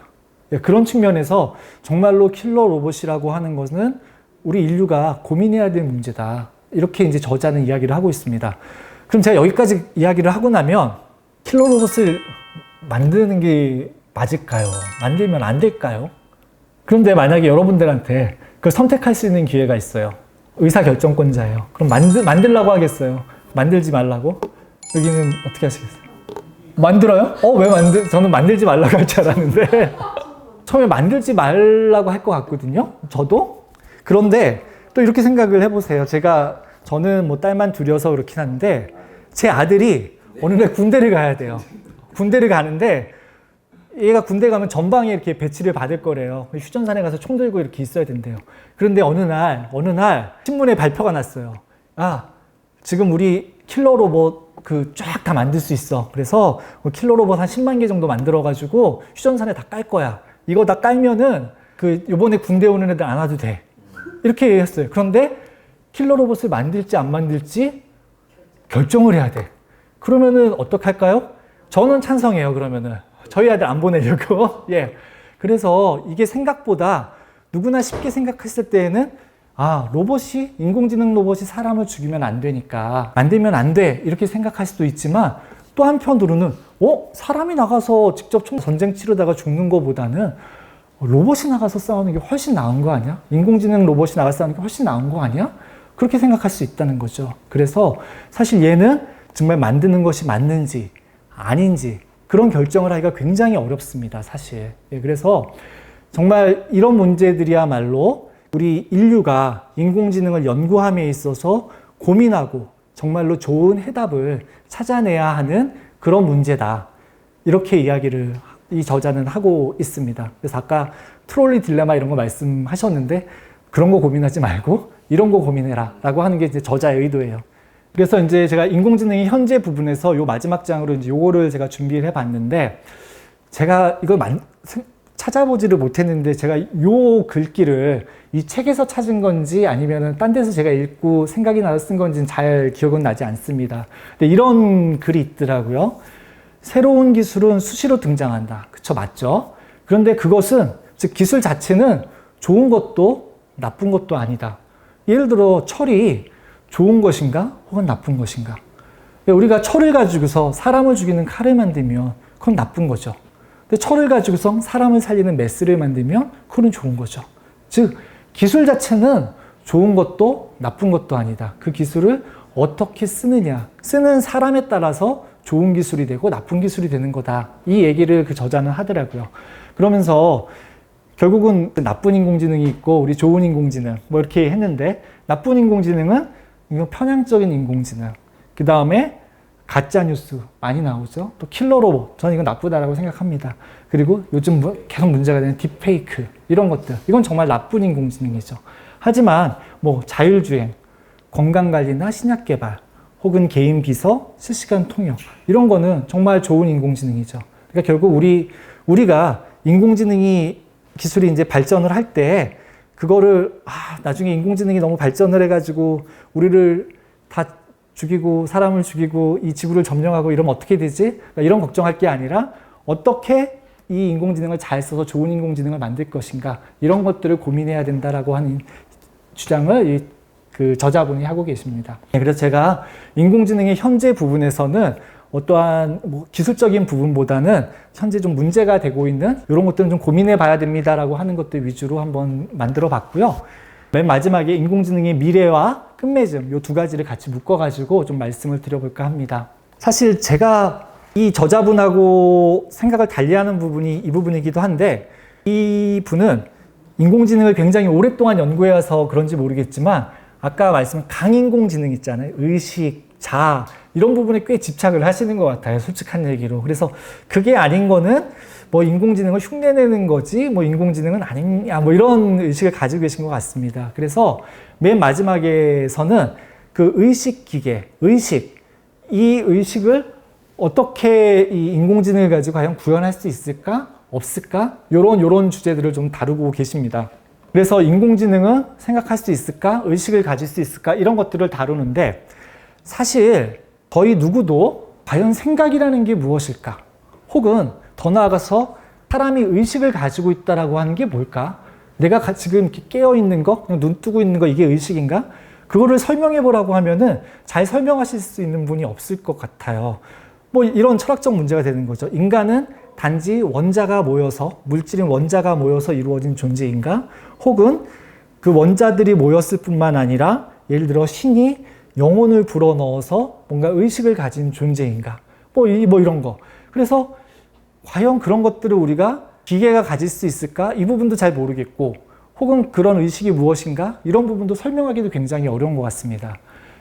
그런 측면에서 정말로 킬러 로봇이라고 하는 것은 우리 인류가 고민해야 될 문제다. 이렇게 이제 저자는 이야기를 하고 있습니다. 그럼 제가 여기까지 이야기를 하고 나면 킬러 로봇을 만드는 게 맞을까요? 만들면 안 될까요? 그런데 만약에 여러분들한테 그걸 선택할 수 있는 기회가 있어요. 의사결정권자예요. 그럼 만들라고 하겠어요? 만들지 말라고? 여기는 어떻게 하시겠어요? 만들어요? 저는 만들지 말라고 할 줄 알았는데 처음에 만들지 말라고 할 것 같거든요. 저도. 그런데 또 이렇게 생각을 해보세요. 저는 뭐 딸만 둘이어서 그렇긴 한데 제 아들이 어느 날 군대를 가야 돼요. 군대를 가는데 얘가 군대 가면 전방에 이렇게 배치를 받을 거래요. 휴전선에 가서 총 들고 이렇게 있어야 된대요. 그런데 어느 날 신문에 발표가 났어요. 지금 우리 킬러 로봇 쫙 다 만들 수 있어. 그래서 킬러 로봇 한 10만 개 정도 만들어가지고 휴전선에 다 깔 거야. 이거 다 깔면은 요번에 군대 오는 애들 안 와도 돼. 이렇게 했어요. 그런데 킬러 로봇을 만들지 안 만들지 결정을 해야 돼. 그러면은 어떡할까요? 저는 찬성해요, 그러면은. 저희 아들 안 보내려고. 예. 그래서 이게 생각보다 누구나 쉽게 생각했을 때에는 로봇이, 인공지능 로봇이 사람을 죽이면 안 되니까, 만들면 안 돼. 이렇게 생각할 수도 있지만, 또 한편으로는, 사람이 나가서 직접 전쟁 치르다가 죽는 것보다는 로봇이 나가서 싸우는 게 훨씬 나은 거 아니야? 인공지능 로봇이 나가서 싸우는 게 훨씬 나은 거 아니야? 그렇게 생각할 수 있다는 거죠. 그래서 사실 얘는 정말 만드는 것이 맞는지, 아닌지, 그런 결정을 하기가 굉장히 어렵습니다, 사실. 예, 그래서 정말 이런 문제들이야말로 우리 인류가 인공지능을 연구함에 있어서 고민하고 정말로 좋은 해답을 찾아내야 하는 그런 문제다. 이렇게 이야기를 이 저자는 하고 있습니다. 그래서 아까 트롤리 딜레마 이런 거 말씀하셨는데 그런 거 고민하지 말고 이런 거 고민해라 라고 하는 게 이제 저자의 의도예요. 그래서 이제 제가 인공지능의 현재 부분에서 요 마지막 장으로 이제 요거를 제가 준비를 해봤는데, 제가 이걸 찾아보지를 못했는데 제가 요 글귀를 이 책에서 찾은 건지 아니면은 딴 데서 제가 읽고 생각이 나서 쓴 건지는 잘 기억은 나지 않습니다. 근데 이런 글이 있더라고요. 새로운 기술은 수시로 등장한다. 그쵸, 맞죠? 그런데 그것은, 즉 기술 자체는 좋은 것도 나쁜 것도 아니다. 예를 들어 철이 좋은 것인가 혹은 나쁜 것인가. 우리가 철을 가지고서 사람을 죽이는 칼을 만들면 그건 나쁜 거죠. 근데 철을 가지고서 사람을 살리는 메스를 만들면 그건 좋은 거죠. 즉 기술 자체는 좋은 것도 나쁜 것도 아니다. 그 기술을 어떻게 쓰느냐, 쓰는 사람에 따라서 좋은 기술이 되고 나쁜 기술이 되는 거다. 이 얘기를 그 저자는 하더라고요. 그러면서 결국은 나쁜 인공지능이 있고 우리 좋은 인공지능 뭐 이렇게 했는데, 나쁜 인공지능은 이건 편향적인 인공지능, 그 다음에 가짜뉴스 많이 나오죠. 또 킬러 로봇, 저는 이건 나쁘다라고 생각합니다. 그리고 요즘 계속 문제가 되는 딥페이크, 이런 것들, 이건 정말 나쁜 인공지능이죠. 하지만 뭐 자율주행, 건강관리나 신약개발, 혹은 개인 비서, 실시간 통역, 이런 거는 정말 좋은 인공지능이죠. 그러니까 결국 우리가 인공지능이 기술이 이제 발전을 할 때 그거를 나중에 인공지능이 너무 발전을 해가지고 우리를 다 죽이고 사람을 죽이고 이 지구를 점령하고 이러면 어떻게 되지? 이런 걱정할 게 아니라 어떻게 이 인공지능을 잘 써서 좋은 인공지능을 만들 것인가, 이런 것들을 고민해야 된다라고 하는 주장을 그 저자분이 하고 계십니다. 그래서 제가 인공지능의 현재 부분에서는 어떠한 기술적인 부분보다는 현재 좀 문제가 되고 있는 이런 것들은 좀 고민해 봐야 됩니다라고 하는 것들 위주로 한번 만들어 봤고요. 맨 마지막에 인공지능의 미래와 끝맺음, 이 두 가지를 같이 묶어가지고 좀 말씀을 드려볼까 합니다. 사실 제가 이 저자분하고 생각을 달리하는 부분이 이 부분이기도 한데, 이 분은 인공지능을 굉장히 오랫동안 연구해와서 그런지 모르겠지만 아까 말씀한 강인공지능 있잖아요. 의식, 자아, 이런 부분에 꽤 집착을 하시는 것 같아요. 솔직한 얘기로. 그래서 그게 아닌 거는 뭐 인공지능을 흉내내는 거지 뭐 인공지능은 아니냐 뭐 이런 의식을 가지고 계신 것 같습니다. 그래서 맨 마지막에서는 그 의식 기계, 이 의식을 어떻게 이 인공지능을 가지고 과연 구현할 수 있을까? 없을까? 요런 주제들을 좀 다루고 계십니다. 그래서 인공지능은 생각할 수 있을까? 의식을 가질 수 있을까? 이런 것들을 다루는데, 사실 거의 누구도 과연 생각이라는 게 무엇일까? 혹은 더 나아가서 사람이 의식을 가지고 있다라고 하는 게 뭘까? 내가 지금 이렇게 깨어 있는 거, 그냥 눈 뜨고 있는 거, 이게 의식인가? 그거를 설명해 보라고 하면은 잘 설명하실 수 있는 분이 없을 것 같아요. 뭐 이런 철학적 문제가 되는 거죠. 인간은 단지 원자가 모여서, 물질인 원자가 모여서 이루어진 존재인가? 혹은 그 원자들이 모였을 뿐만 아니라 예를 들어 신이 영혼을 불어넣어서 뭔가 의식을 가진 존재인가? 뭐 이런 거. 그래서 과연 그런 것들을 우리가 기계가 가질 수 있을까? 이 부분도 잘 모르겠고, 혹은 그런 의식이 무엇인가? 이런 부분도 설명하기도 굉장히 어려운 것 같습니다.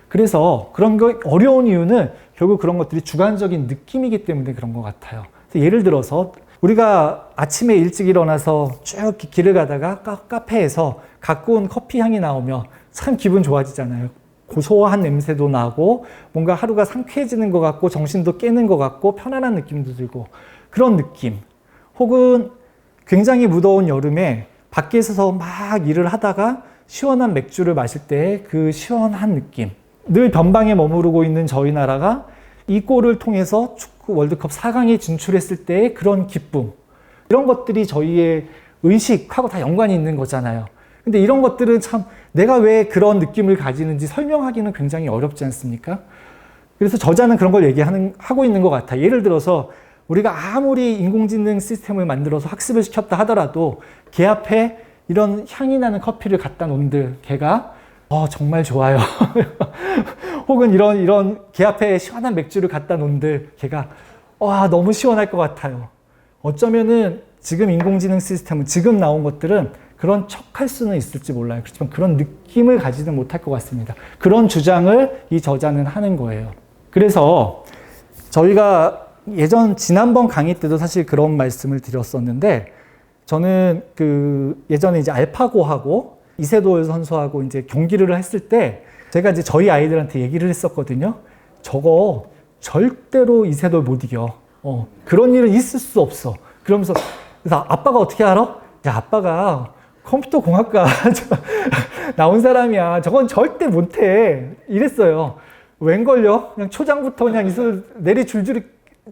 그래서 그런 거 어려운 이유는 결국 그런 것들이 주관적인 느낌이기 때문에 그런 것 같아요. 예를 들어서 우리가 아침에 일찍 일어나서 쭉 길을 가다가 카페에서 갖고 온 커피 향이 나오면 참 기분 좋아지잖아요. 고소한 냄새도 나고 뭔가 하루가 상쾌해지는 것 같고 정신도 깨는 것 같고 편안한 느낌도 들고, 그런 느낌. 혹은 굉장히 무더운 여름에 밖에서 막 일을 하다가 시원한 맥주를 마실 때 그 시원한 느낌. 늘 변방에 머무르고 있는 저희 나라가 이 꼴을 통해서 축구 월드컵 4강에 진출했을 때의 그런 기쁨, 이런 것들이 저희의 의식하고 다 연관이 있는 거잖아요. 근데 이런 것들은 참 내가 왜 그런 느낌을 가지는지 설명하기는 굉장히 어렵지 않습니까? 그래서 저자는 그런 걸 하고 있는 것 같아요. 예를 들어서 우리가 아무리 인공지능 시스템을 만들어서 학습을 시켰다 하더라도 걔 앞에 이런 향이 나는 커피를 갖다 놓은들 걔가 정말 좋아요. 혹은 이런 걔 앞에 시원한 맥주를 갖다 놓은들 걔가 너무 시원할 것 같아요. 어쩌면은 지금 인공지능 시스템은 지금 나온 것들은 그런 척할 수는 있을지 몰라요. 그렇지만 그런 느낌을 가지는 못할 것 같습니다. 그런 주장을 이 저자는 하는 거예요. 그래서 저희가 지난번 강의 때도 사실 그런 말씀을 드렸었는데, 저는 예전에 이제 알파고하고 이세돌 선수하고 이제 경기를 했을 때 제가 이제 저희 아이들한테 얘기를 했었거든요. 저거 절대로 이세돌 못 이겨. 그런 일은 있을 수 없어. 그래서 아빠가 어떻게 알아? 야, 아빠가 컴퓨터 공학과 나온 사람이야. 저건 절대 못해. 이랬어요. 웬걸요? 그냥 초장부터 그냥 이슬 내리 줄줄이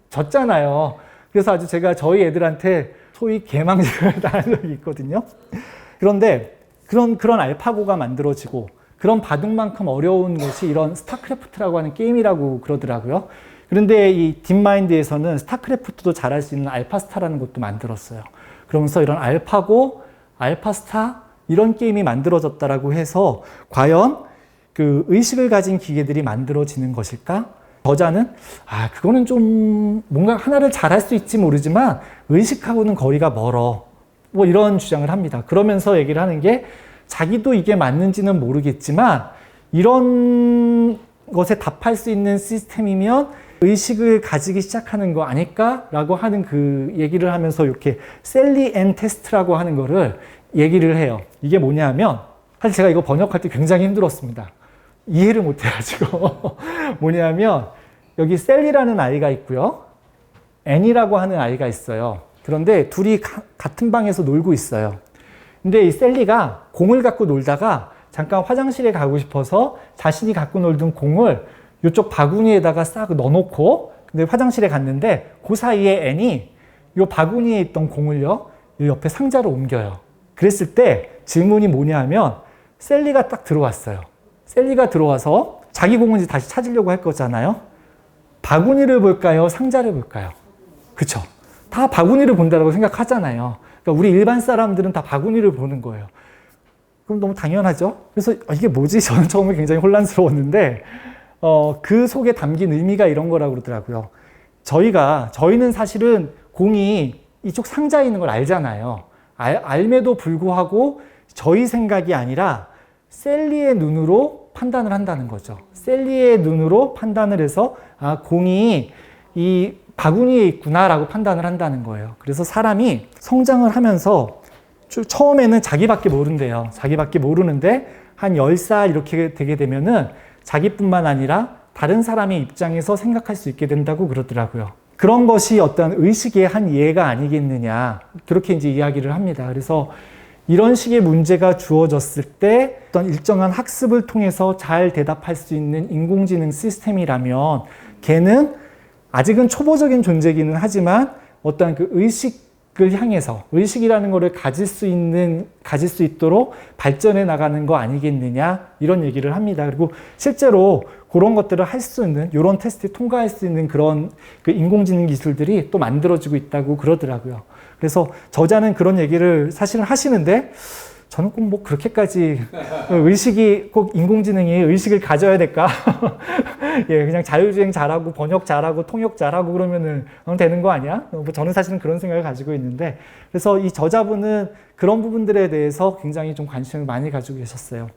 졌잖아요. 그래서 아주 제가 저희 애들한테 소위 개망신을 당한 적이 있거든요. 그런데 그런 알파고가 만들어지고 그런 바둑만큼 어려운 것이 이런 스타크래프트라고 하는 게임이라고 그러더라고요. 그런데 이 딥마인드에서는 스타크래프트도 잘할 수 있는 알파스타라는 것도 만들었어요. 그러면서 이런 알파고, 알파스타 이런 게임이 만들어졌다라고 해서 과연 의식을 가진 기계들이 만들어지는 것일까? 저자는 그거는 좀 뭔가 하나를 잘할 수 있지 모르지만 의식하고는 거리가 멀어. 뭐 이런 주장을 합니다. 그러면서 얘기를 하는 게 자기도 이게 맞는지는 모르겠지만 이런 것에 답할 수 있는 시스템이면 의식을 가지기 시작하는 거 아닐까라고 하는 그 얘기를 하면서 이렇게 셀리 앤 테스트라고 하는 거를 얘기를 해요. 이게 뭐냐면 사실 제가 이거 번역할 때 굉장히 힘들었습니다. 이해를 못 해가지고 뭐냐면 여기 셀리라는 아이가 있고요. 앤이라고 하는 아이가 있어요. 그런데 둘이 같은 방에서 놀고 있어요. 근데 이 셀리가 공을 갖고 놀다가 잠깐 화장실에 가고 싶어서 자신이 갖고 놀던 공을 이쪽 바구니에다가 싹 넣어놓고 근데 화장실에 갔는데 그 사이에 앤이 이 바구니에 있던 공을요 이 옆에 상자로 옮겨요. 그랬을 때 질문이 뭐냐 하면 셀리가 딱 들어왔어요. 셀리가 들어와서 자기 공을 이제 다시 찾으려고 할 거잖아요. 바구니를 볼까요? 상자를 볼까요? 그쵸? 다 바구니를 본다고 생각하잖아요. 그러니까 우리 일반 사람들은 다 바구니를 보는 거예요. 그럼 너무 당연하죠? 그래서 이게 뭐지? 저는 처음에 굉장히 혼란스러웠는데 그 속에 담긴 의미가 이런 거라고 그러더라고요. 저희는 사실은 공이 이쪽 상자에 있는 걸 알잖아요. 알매도 불구하고 저희 생각이 아니라 셀리의 눈으로 판단을 한다는 거죠. 셀리의 눈으로 판단을 해서 공이 이 바구니에 있구나라고 판단을 한다는 거예요. 그래서 사람이 성장을 하면서 처음에는 자기밖에 모른대요. 자기밖에 모르는데 한 10살 이렇게 되게 되면은 자기뿐만 아니라 다른 사람의 입장에서 생각할 수 있게 된다고 그러더라고요. 그런 것이 어떤 의식의 한 예가 아니겠느냐. 그렇게 이제 이야기를 합니다. 그래서 이런 식의 문제가 주어졌을 때 어떤 일정한 학습을 통해서 잘 대답할 수 있는 인공지능 시스템이라면 걔는 아직은 초보적인 존재이기는 하지만 어떤 그 의식을 향해서 의식이라는 것을 가질 수 있도록 발전해 나가는 거 아니겠느냐 이런 얘기를 합니다. 그리고 실제로 그런 것들을 할 수 있는 이런 테스트에 통과할 수 있는 그런 그 인공지능 기술들이 또 만들어지고 있다고 그러더라고요. 그래서 저자는 그런 얘기를 사실은 하시는데 저는 꼭 뭐 그렇게까지 의식이 꼭 인공지능이 의식을 가져야 될까? 예, 그냥 자율주행 잘하고 번역 잘하고 통역 잘하고 그러면은 되는 거 아니야? 저는 사실은 그런 생각을 가지고 있는데 그래서 이 저자분은 그런 부분들에 대해서 굉장히 좀 관심을 많이 가지고 계셨어요.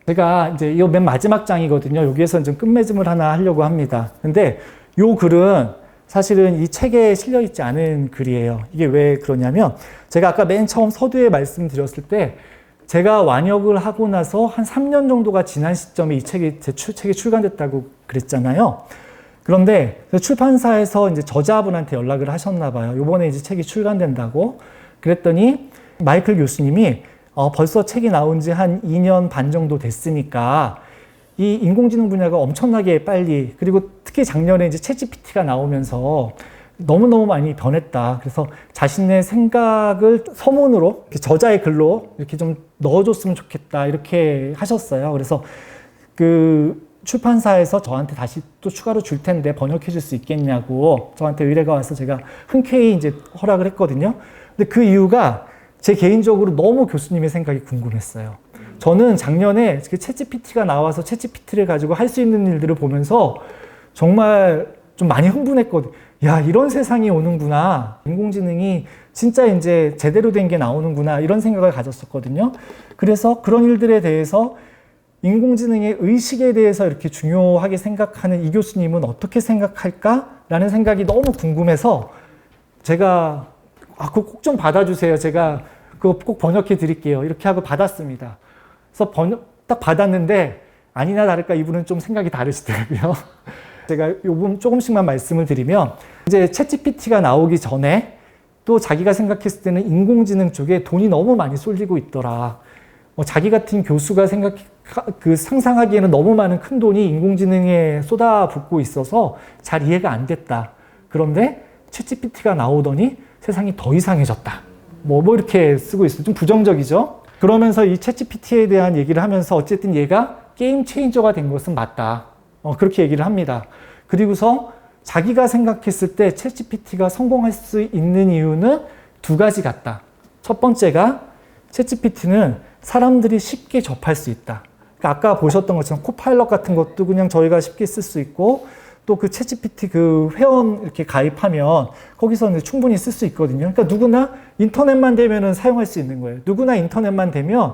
제가 이제 이 맨 마지막 장이거든요. 여기에서 좀 끝맺음을 하나 하려고 합니다. 근데 이 글은 사실은 이 책에 실려 있지 않은 글이에요. 이게 왜 그러냐면 제가 아까 맨 처음 서두에 말씀드렸을 때 제가 완역을 하고 나서 한 3년 정도가 지난 시점에 이 책이 제 책이 출간됐다고 그랬잖아요. 그런데 출판사에서 이제 저자분한테 연락을 하셨나 봐요. 이번에 이제 책이 출간된다고. 그랬더니 마이클 교수님이 벌써 책이 나온 지 한 2년 반 정도 됐으니까 이 인공지능 분야가 엄청나게 빨리, 그리고 특히 작년에 이제 챗GPT가 나오면서 너무너무 많이 변했다. 그래서 자신의 생각을 서문으로, 저자의 글로 이렇게 좀 넣어줬으면 좋겠다. 이렇게 하셨어요. 그래서 그 출판사에서 저한테 다시 또 추가로 줄 텐데 번역해 줄 수 있겠냐고 저한테 의뢰가 와서 제가 흔쾌히 이제 허락을 했거든요. 근데 그 이유가 제 개인적으로 너무 교수님의 생각이 궁금했어요. 저는 작년에 그 챗GPT가 나와서 챗GPT를 가지고 할 수 있는 일들을 보면서 정말 좀 많이 흥분했거든요. 야, 이런 세상이 오는구나. 인공지능이 진짜 이제 제대로 된 게 나오는구나. 이런 생각을 가졌었거든요. 그래서 그런 일들에 대해서 인공지능의 의식에 대해서 이렇게 중요하게 생각하는 이 교수님은 어떻게 생각할까라는 생각이 너무 궁금해서 제가 그거 꼭 좀 받아주세요. 제가 그거 꼭 번역해 드릴게요. 이렇게 하고 받았습니다. 그래서 딱 받았는데 아니나 다를까 이분은 좀 생각이 다르시더라고요. 제가 요 부분 조금씩만 말씀을 드리면 이제 챗GPT가 나오기 전에 또 자기가 생각했을 때는 인공지능 쪽에 돈이 너무 많이 쏠리고 있더라. 자기 같은 교수가 상상하기에는 너무 많은 큰 돈이 인공지능에 쏟아붓고 있어서 잘 이해가 안 됐다. 그런데 챗GPT가 나오더니 세상이 더 이상해졌다. 뭐 이렇게 쓰고 있어요. 좀 부정적이죠? 그러면서 이 챗GPT에 대한 얘기를 하면서 어쨌든 얘가 게임 체인저가 된 것은 맞다. 그렇게 얘기를 합니다. 그리고서 자기가 생각했을 때 챗GPT가 성공할 수 있는 이유는 두 가지 같다. 첫 번째가 챗GPT는 사람들이 쉽게 접할 수 있다. 그러니까 아까 보셨던 것처럼 코파일럿 같은 것도 그냥 저희가 쉽게 쓸 수 있고 또 그 챗GPT 그 회원 이렇게 가입하면 거기서는 충분히 쓸 수 있거든요. 그러니까 누구나 인터넷만 되면은 사용할 수 있는 거예요. 누구나 인터넷만 되면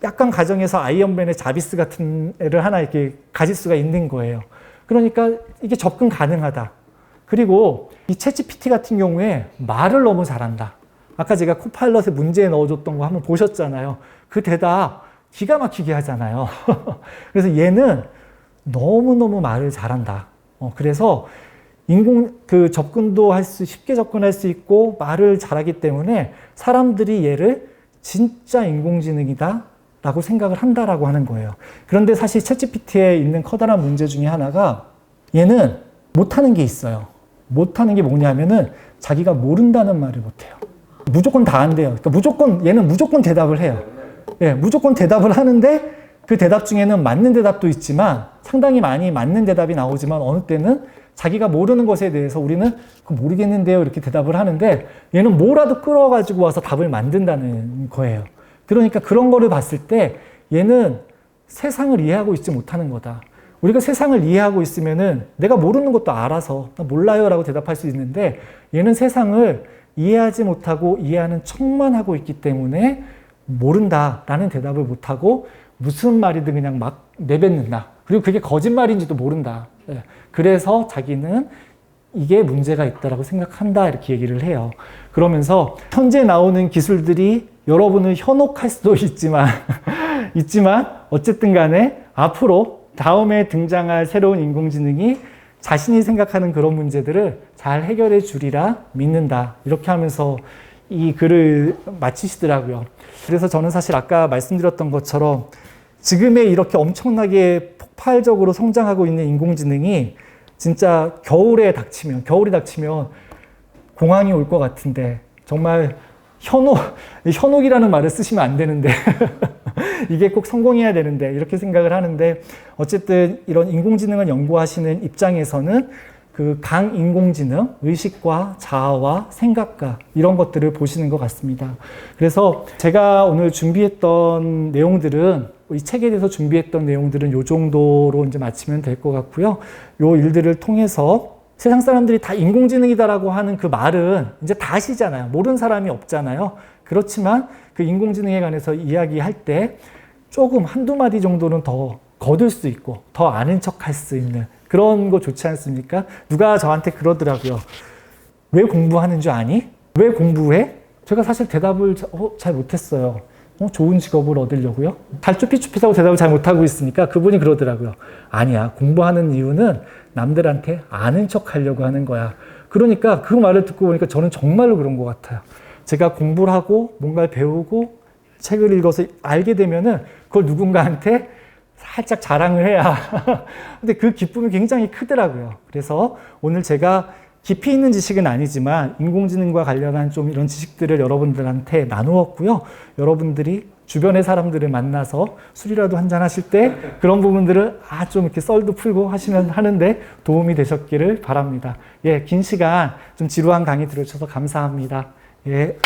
약간 가정에서 아이언맨의 자비스 같은 애를 하나 이렇게 가질 수가 있는 거예요. 그러니까 이게 접근 가능하다. 그리고 이 챗GPT 같은 경우에 말을 너무 잘한다. 아까 제가 코파일럿에 문제에 넣어줬던 거 한번 보셨잖아요. 그 대답 기가 막히게 하잖아요. 그래서 얘는 너무너무 말을 잘한다. 그래서 접근도 쉽게 접근할 수 있고 말을 잘하기 때문에 사람들이 얘를 진짜 인공지능이다 라고 생각을 한다라고 하는 거예요. 그런데 사실 챗GPT에 있는 커다란 문제 중에 하나가 얘는 못하는 게 있어요. 못하는 게 뭐냐면은 자기가 모른다는 말을 못해요. 무조건 다 안 돼요. 그러니까 얘는 무조건 대답을 해요. 예, 무조건 대답을 하는데 그 대답 중에는 맞는 대답도 있지만 상당히 많이 맞는 대답이 나오지만 어느 때는 자기가 모르는 것에 대해서 우리는 그거 모르겠는데요 이렇게 대답을 하는데 얘는 뭐라도 끌어가지고 와서 답을 만든다는 거예요. 그러니까 그런 거를 봤을 때 얘는 세상을 이해하고 있지 못하는 거다. 우리가 세상을 이해하고 있으면은 내가 모르는 것도 알아서 나 몰라요 라고 대답할 수 있는데 얘는 세상을 이해하지 못하고 이해하는 척만 하고 있기 때문에 모른다라는 대답을 못하고 무슨 말이든 그냥 막 내뱉는다. 그리고 그게 거짓말인지도 모른다. 그래서 자기는 이게 문제가 있다라고 생각한다 이렇게 얘기를 해요. 그러면서 현재 나오는 기술들이 여러분을 현혹할 수도 있지만 어쨌든 간에 앞으로 다음에 등장할 새로운 인공지능이 자신이 생각하는 그런 문제들을 잘 해결해 주리라 믿는다. 이렇게 하면서 이 글을 마치시더라고요. 그래서 저는 사실 아까 말씀드렸던 것처럼 지금의 이렇게 엄청나게 폭발적으로 성장하고 있는 인공지능이 진짜 겨울이 닥치면 공황이 올 것 같은데 정말 현혹이라는 말을 쓰시면 안 되는데 이게 꼭 성공해야 되는데 이렇게 생각을 하는데 어쨌든 이런 인공지능을 연구하시는 입장에서는 그 강인공지능, 의식과 자아와 생각과 이런 것들을 보시는 것 같습니다. 그래서 제가 오늘 준비했던 내용들은 이 책에 대해서 준비했던 내용들은 이 정도로 이제 마치면 될 것 같고요. 이 일들을 통해서 세상 사람들이 다 인공지능이다라고 하는 그 말은 이제 다 아시잖아요. 모르는 사람이 없잖아요. 그렇지만 그 인공지능에 관해서 이야기할 때 조금 한두 마디 정도는 더 거둘 수 있고 더 아는 척 할 수 있는 그런 거 좋지 않습니까? 누가 저한테 그러더라고요. 왜 공부하는 줄 아니? 왜 공부해? 제가 사실 대답을 잘 못했어요. 좋은 직업을 얻으려고요? 잘 쭈삣쭈삣하고 대답을 잘 못하고 있으니까 그분이 그러더라고요. 아니야, 공부하는 이유는 남들한테 아는 척 하려고 하는 거야. 그러니까 그 말을 듣고 보니까 저는 정말로 그런 것 같아요. 제가 공부를 하고 뭔가를 배우고 책을 읽어서 알게 되면은 그걸 누군가한테 살짝 자랑을 해야. 근데 그 기쁨이 굉장히 크더라고요. 그래서 오늘 제가 깊이 있는 지식은 아니지만 인공지능과 관련한 좀 이런 지식들을 여러분들한테 나누었고요. 여러분들이 주변의 사람들을 만나서 술이라도 한잔 하실 때 그런 부분들을 좀 이렇게 썰도 풀고 하시면 하는데 도움이 되셨기를 바랍니다. 예, 긴 시간 좀 지루한 강의 들어주셔서 감사합니다. 예.